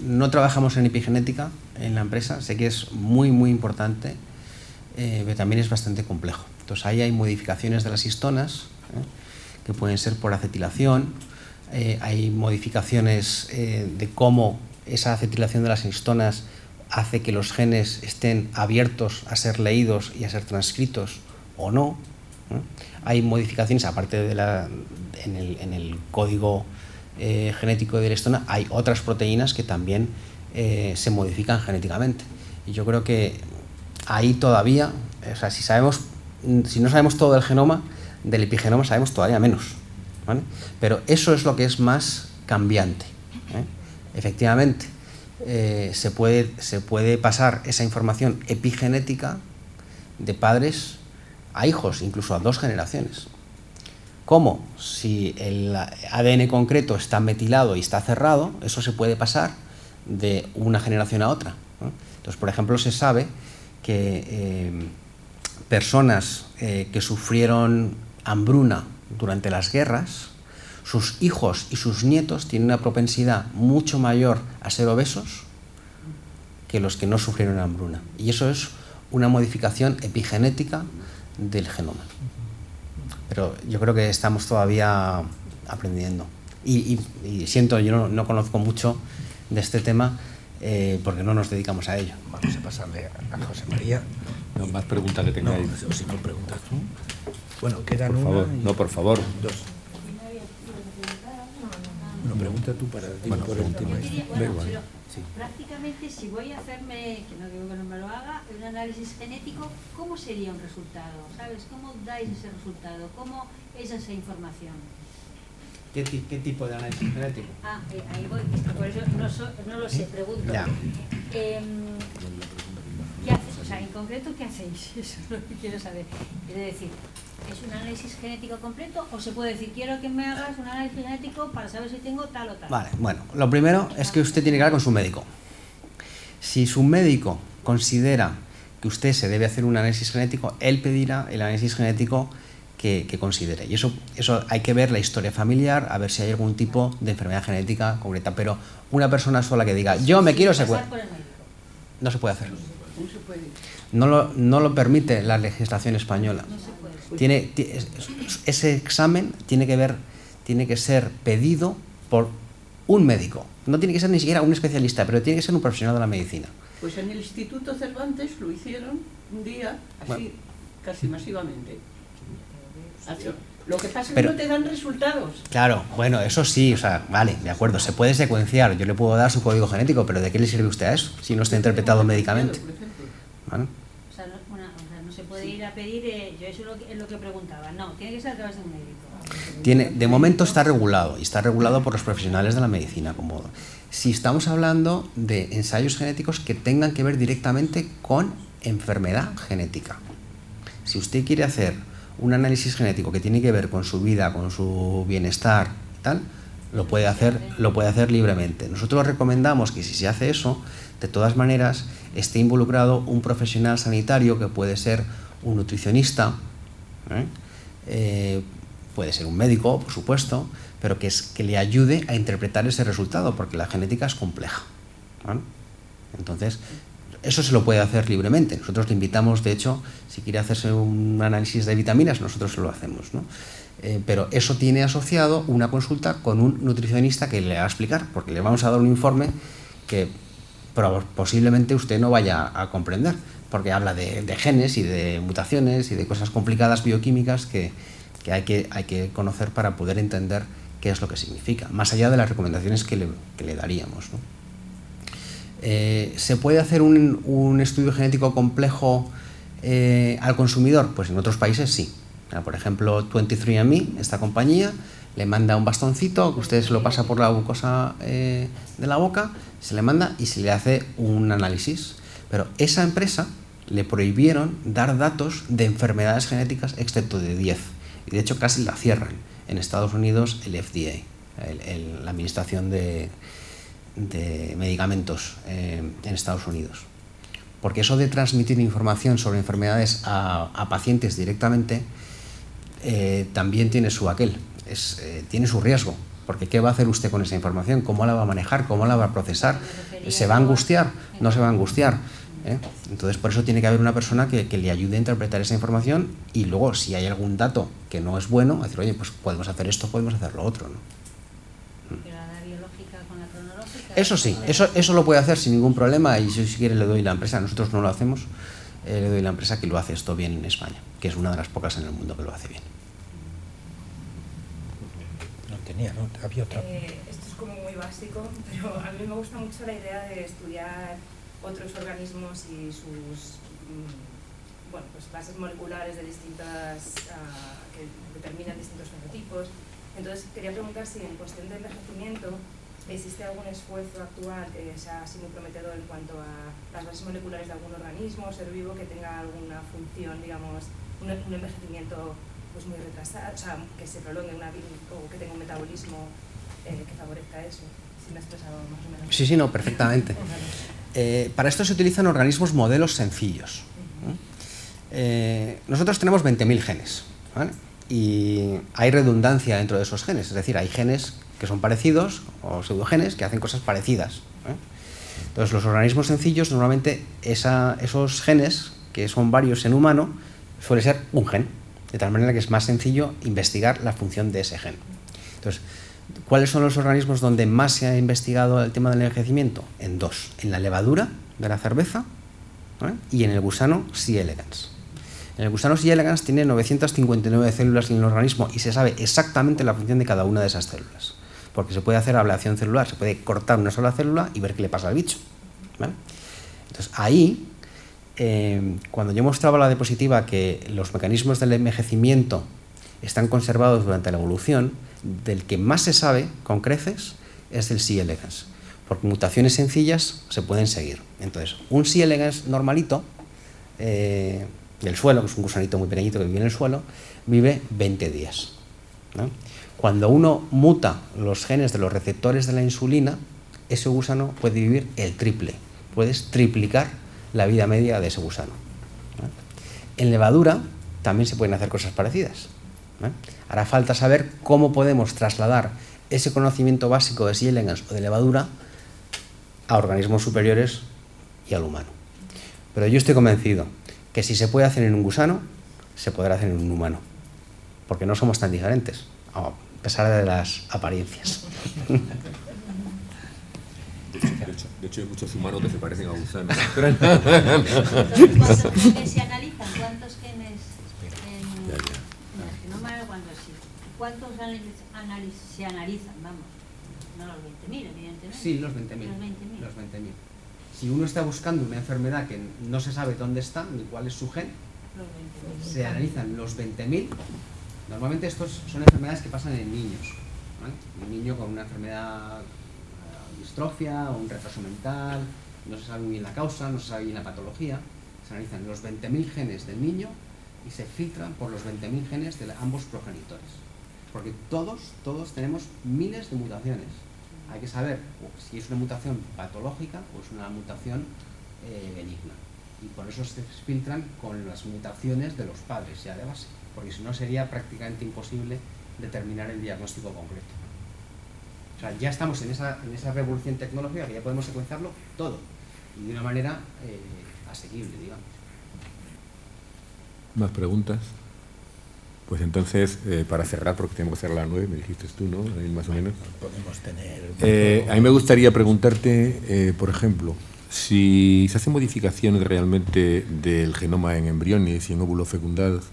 No trabajamos en epigenética en la empresa, sé que es muy, muy importante, pero también es bastante complejo. Entonces ahí hay modificaciones de las histonas, que pueden ser por acetilación. Hay modificaciones de cómo esa acetilación de las histonas hace que los genes estén abiertos a ser leídos y a ser transcritos o no. Hay modificaciones, aparte de en el código genético de la histona, hay otras proteínas que también se modifican genéticamente. Y yo creo que ahí todavía, o sea, si no sabemos todo del genoma, del epigenoma sabemos todavía menos. ¿Vale? Pero eso es lo que es más cambiante. Efectivamente, se puede pasar esa información epigenética de padres a hijos, incluso a 2 generaciones. ¿Cómo? Si el ADN concreto está metilado y está cerrado, eso se puede pasar de una generación a otra. Entonces, por ejemplo, se sabe que personas que sufrieron hambruna durante las guerras, sus hijos y sus nietos tienen una propensidad mucho mayor a ser obesos que los que no sufrieron hambruna. Y eso es una modificación epigenética del genoma. Pero yo creo que estamos todavía aprendiendo. Y siento, yo no conozco mucho de este tema porque no nos dedicamos a ello. Vamos a pasarle a José María. No, más preguntas que tengáis. No, si no preguntas tú. Bueno, quedan por favor. una y... No, por favor. 2. Bueno, pregunta tú para ti. Bueno, por último. Sí. Prácticamente, si voy a hacerme, que no digo que no me lo haga, un análisis genético, ¿cómo sería un resultado? ¿Sabes? ¿Cómo dais ese resultado? ¿Cómo es esa información? ¿Qué tipo de análisis genético? Ahí voy, por eso no lo sé, pregunto. Ya. ¿Qué hacéis? O sea, en concreto, ¿qué hacéis? Eso es lo que quiero saber. Es decir, ¿es un análisis genético completo o se puede decir, quiero que me hagas un análisis genético para saber si tengo tal o tal? Vale, bueno, lo primero es que usted tiene que hablar con su médico. Si su médico considera que usted se debe hacer un análisis genético, él pedirá el análisis genético que considere. Y eso hay que ver la historia familiar, a ver si hay algún tipo de enfermedad genética concreta. Pero una persona sola que diga, yo me quiero secuenciar, no se puede hacer. No lo permite la legislación española. ese examen tiene que ser pedido por un médico. No tiene que ser ni siquiera un especialista, pero tiene que ser un profesional de la medicina. Pues en el Instituto Cervantes lo hicieron un día, así, bueno, casi masivamente. Así. Lo que pasa es que no te dan resultados. Claro, bueno, eso sí, o sea, vale, de acuerdo, se puede secuenciar, yo le puedo dar su código genético, pero ¿de qué le sirve usted a eso si no está interpretado médicamente? ¿Vale? O sea, no se puede ir a pedir, yo eso es lo que preguntaba, no, tiene que ser a través de un médico. De momento está regulado, y está regulado por los profesionales de la medicina. Como si estamos hablando de ensayos genéticos que tengan que ver directamente con enfermedad genética. Si usted quiere hacer un análisis genético que tiene que ver con su vida, con su bienestar y tal, lo puede hacer libremente. Nosotros recomendamos que si se hace eso, de todas maneras, esté involucrado un profesional sanitario, que puede ser un nutricionista, puede ser un médico, por supuesto, pero que le ayude a interpretar ese resultado, porque la genética es compleja, ¿vale? Entonces, eso se lo puede hacer libremente. Nosotros le invitamos, de hecho, si quiere hacerse un análisis de vitaminas, nosotros se lo hacemos, ¿no? Pero eso tiene asociado una consulta con un nutricionista que le va a explicar, porque le vamos a dar un informe que posiblemente usted no vaya a comprender, porque habla de genes y de mutaciones y de cosas complicadas bioquímicas que hay que conocer para poder entender qué es lo que significa, más allá de las recomendaciones que le daríamos, ¿no? ¿Se puede hacer un estudio genético complejo al consumidor? Pues en otros países sí. Por ejemplo, 23andMe, esta compañía, le manda un bastoncito que usted se lo pasa por la mucosa de la boca, se le manda y se le hace un análisis. Pero esa empresa le prohibieron dar datos de enfermedades genéticas excepto de 10. Y de hecho casi la cierran. En Estados Unidos el FDA, la Administración de Medicamentos en Estados Unidos. Porque eso de transmitir información sobre enfermedades a pacientes directamente también tiene su tiene su riesgo, porque ¿qué va a hacer usted con esa información? ¿Cómo la va a manejar? ¿Cómo la va a procesar? ¿Se va a angustiar? ¿No se va a angustiar? Entonces, por eso tiene que haber una persona que le ayude a interpretar esa información, y luego, si hay algún dato que no es bueno, decir, oye, pues podemos hacer esto, podemos hacer lo otro, ¿no? Pero la biológica con la cronológica... Eso sí, eso lo puede hacer sin ningún problema, y si quiere le doy la empresa. Nosotros no lo hacemos, le doy la empresa que lo hace esto bien en España, que es una de las pocas en el mundo que lo hace bien. No tenía, ¿no? Había otra. Esto es como muy básico, pero a mí me gusta mucho la idea de estudiar otros organismos y sus pues bases moleculares de distintas que determinan distintos fenotipos. Entonces quería preguntar si en cuestión de envejecimiento existe algún esfuerzo actual que sea así muy prometedor en cuanto a las bases moleculares de algún organismo o ser vivo que tenga alguna función, digamos, un envejecimiento pues muy retrasado, o sea, que se prolongue o que tenga un metabolismo que favorezca eso. Si me he expresado más o menos. Sí, no, perfectamente. Para esto se utilizan organismos modelos sencillos. Nosotros tenemos 20.000 genes, ¿vale? Y hay redundancia dentro de esos genes, es decir, hay genes que son parecidos o pseudogenes que hacen cosas parecidas. Entonces, los organismos sencillos, normalmente esos genes, que son varios en humano, suele ser un gen, de tal manera que es más sencillo investigar la función de ese gen. Entonces, ¿cuáles son los organismos donde más se ha investigado el tema del envejecimiento? En dos, en la levadura de la cerveza, ¿vale? Y en el gusano C. elegans. En el gusano C. elegans tiene 959 células en el organismo y se sabe exactamente la función de cada una de esas células, porque se puede hacer ablación celular, se puede cortar una sola célula y ver qué le pasa al bicho, ¿vale? Entonces ahí, cuando yo mostraba la diapositiva que los mecanismos del envejecimiento están conservados durante la evolución, del que más se sabe con creces es del C. elegans, porque mutaciones sencillas se pueden seguir. Entonces, un C. elegans normalito del suelo, que es un gusanito muy pequeñito que vive en el suelo, vive 20 días, ¿no? Cuando uno muta los genes de los receptores de la insulina, ese gusano puede vivir el triple, puedes triplicar la vida media de ese gusano, ¿no? En levadura también se pueden hacer cosas parecidas, ¿no? Hará falta saber cómo podemos trasladar ese conocimiento básico de C. elegans o de levadura a organismos superiores y al humano. Pero yo estoy convencido que si se puede hacer en un gusano, se podrá hacer en un humano, porque no somos tan diferentes, a pesar de las apariencias. De hecho hay muchos humanos que se parecen a gusanos. ¿Cuántos genes se analizan? ¿Cuántos genes en el genoma? ¿Cuántos se analizan? Vamos, no los 20.000, evidentemente. Sí, los 20.000. Los 20.000. Si uno está buscando una enfermedad que no se sabe dónde está ni cuál es su gen, se analizan los 20.000. Normalmente estos son enfermedades que pasan en niños, ¿vale? Un niño con una enfermedad, distrofia o un retraso mental, no se sabe muy bien la causa, no se sabe bien la patología. Se analizan los 20.000 genes del niño y se filtran por los 20.000 genes de ambos progenitores. Porque todos tenemos miles de mutaciones. Hay que saber si es una mutación patológica o es una mutación benigna. Y por eso se filtran con las mutaciones de los padres ya de base, porque si no sería prácticamente imposible determinar el diagnóstico concreto. O sea, ya estamos en esa revolución tecnológica que ya podemos secuenciarlo todo y de una manera asequible, digamos. ¿Más preguntas? Pues entonces, para cerrar, porque tenemos que cerrar a las 9, me dijiste tú, ¿no? Ahí más o menos. Podemos tener... a mí me gustaría preguntarte, por ejemplo, si se hacen modificaciones realmente del genoma en embriones y en óvulos fecundados,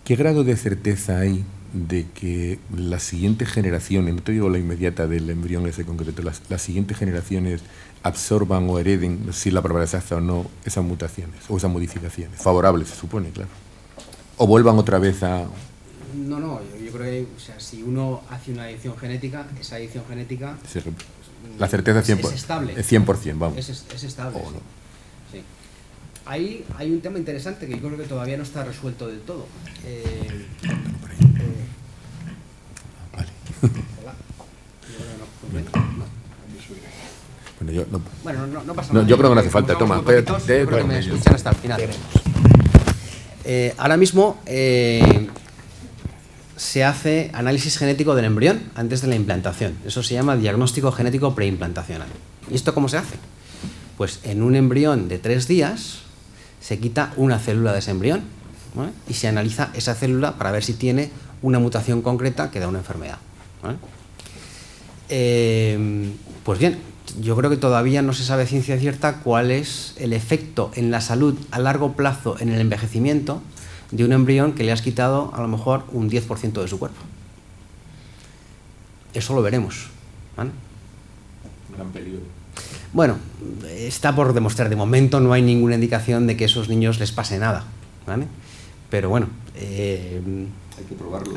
¿qué grado de certeza hay de que las siguientes generaciones, no te digo la inmediata del embrión ese concreto, las siguientes generaciones absorban o hereden, no sé si la palabra exacta o no, esas mutaciones o esas modificaciones? Favorables, se supone, claro. ¿O vuelvan otra vez a...? No, yo creo que, o sea, si uno hace una edición genética, esa edición genética... La certeza es 100%, es estable. Es 100%, vamos. Es estable. ¿O no? Sí. Hay un tema interesante que yo creo que todavía no está resuelto del todo. Vale. Hola. No pasa nada. Yo creo que no hace falta. Toma, espérate. Creo que me escuchan hasta el final. Ahora mismo se hace análisis genético del embrión antes de la implantación. Eso se llama diagnóstico genético preimplantacional. ¿Y esto cómo se hace? Pues en un embrión de 3 días se quita una célula de ese embrión, ¿vale? Y se analiza esa célula para ver si tiene una mutación concreta que da una enfermedad, ¿vale? Pues bien, yo creo que todavía no se sabe ciencia cierta cuál es el efecto en la salud a largo plazo en el envejecimiento de un embrión que le has quitado a lo mejor un 10% de su cuerpo. Eso lo veremos, ¿vale? Gran peligro. Bueno, está por demostrar. De momento no hay ninguna indicación de que a esos niños les pase nada, ¿vale? Pero bueno, hay que probarlo.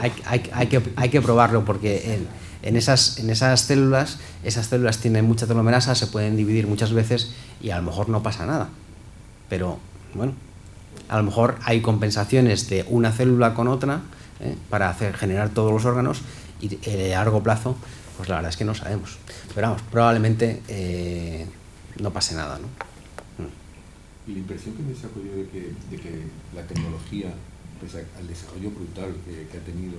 Hay que probarlo porque en esas células, esas células tienen mucha telomerasa, se pueden dividir muchas veces y a lo mejor no pasa nada. Pero bueno, a lo mejor hay compensaciones de una célula con otra para generar todos los órganos y a largo plazo, pues la verdad es que no sabemos. Pero vamos, probablemente no pase nada, ¿no? Y la impresión que me saco yo de que la tecnología, pese al desarrollo brutal que ha tenido,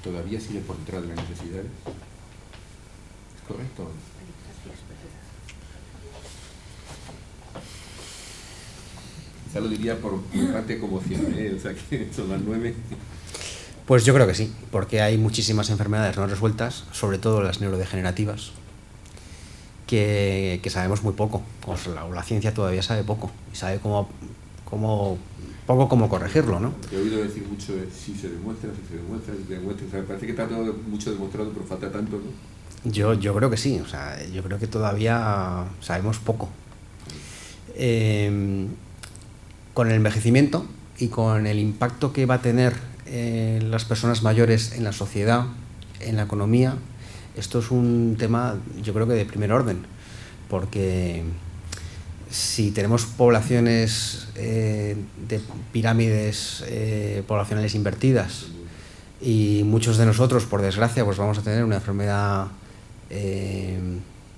todavía sigue por detrás de las necesidades. ¿Es correcto? Quizá lo diría por parte como cien, o sea que son las 9. Pues yo creo que sí, porque hay muchísimas enfermedades no resueltas, sobre todo las neurodegenerativas, que sabemos muy poco. Pues la ciencia todavía sabe poco y sabe cómo corregirlo, ¿no? He oído decir mucho de si se demuestra, o sea, parece que está todo mucho demostrado, pero falta tanto, ¿no? Yo creo que sí, o sea, yo creo que todavía sabemos poco. Con el envejecimiento y con el impacto que va a tener las personas mayores en la sociedad, en la economía, esto es un tema, yo creo que de primer orden, porque si tenemos poblaciones de pirámides poblacionales invertidas y muchos de nosotros, por desgracia, pues vamos a tener una enfermedad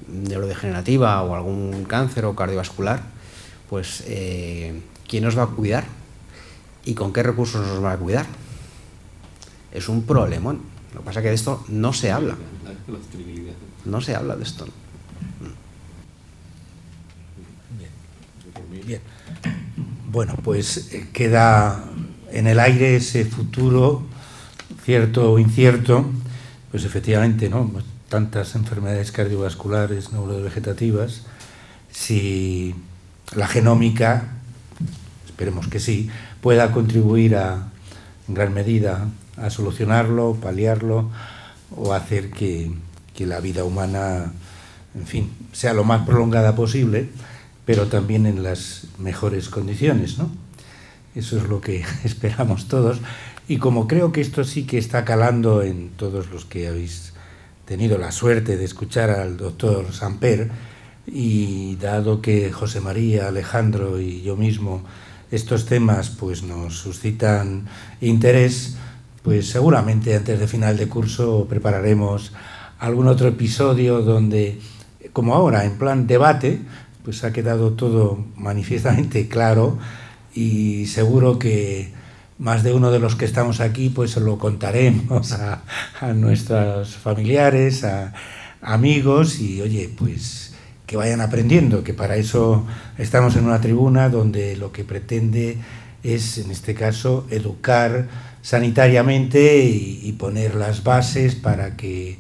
neurodegenerativa o algún cáncer o cardiovascular, pues ¿quién nos va a cuidar? ¿Y con qué recursos nos va a cuidar? Es un problemón. Lo que pasa es que de esto no se habla. No se habla de esto. Bien. Bueno, pues queda en el aire ese futuro cierto o incierto, pues efectivamente, ¿no? Tantas enfermedades cardiovasculares, neurovegetativas, si la genómica, esperemos que sí, pueda contribuir en gran medida a solucionarlo, paliarlo o hacer que la vida humana, en fin, sea lo más prolongada posible, pero también en las mejores condiciones, ¿no? Eso es lo que esperamos todos. Y como creo que esto sí que está calando en todos los que habéis tenido la suerte de escuchar al doctor Samper, y dado que José María, Alejandro y yo mismo estos temas pues nos suscitan interés, pues seguramente antes de final de curso prepararemos algún otro episodio donde, como ahora, en plan debate, pues ha quedado todo manifiestamente claro, y seguro que más de uno de los que estamos aquí pues se lo contaremos a nuestros familiares, a amigos, y oye, pues que vayan aprendiendo, que para eso estamos en una tribuna donde lo que pretende es, en este caso, educar sanitariamente y poner las bases para que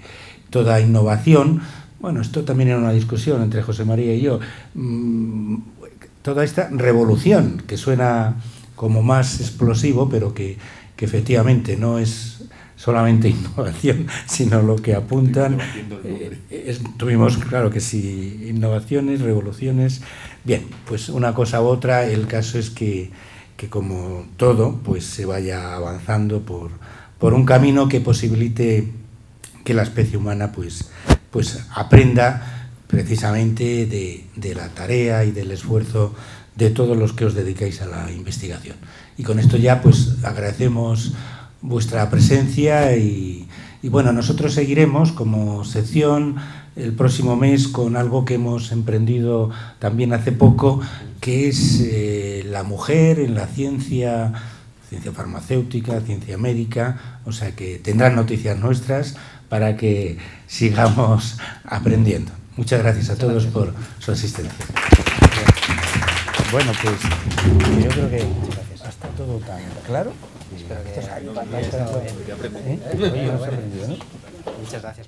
toda innovación, bueno, esto también era una discusión entre José María y yo, toda esta revolución que suena como más explosivo, pero que efectivamente no es solamente innovación, sino lo que apuntan. Tuvimos, claro que sí, innovaciones, revoluciones. Bien, pues una cosa u otra, el caso es que como todo, pues se vaya avanzando por un camino que posibilite que la especie humana pues aprenda precisamente de la tarea y del esfuerzo de todos los que os dedicáis a la investigación. Y con esto ya pues agradecemos vuestra presencia y bueno, nosotros seguiremos como sección el próximo mes con algo que hemos emprendido también hace poco, que es la mujer en la ciencia farmacéutica, ciencia médica, o sea que tendrán noticias nuestras para que sigamos aprendiendo. Muchas gracias a todos por su asistencia. Bueno, pues yo creo que está todo tan claro. Espero que... Muchas gracias.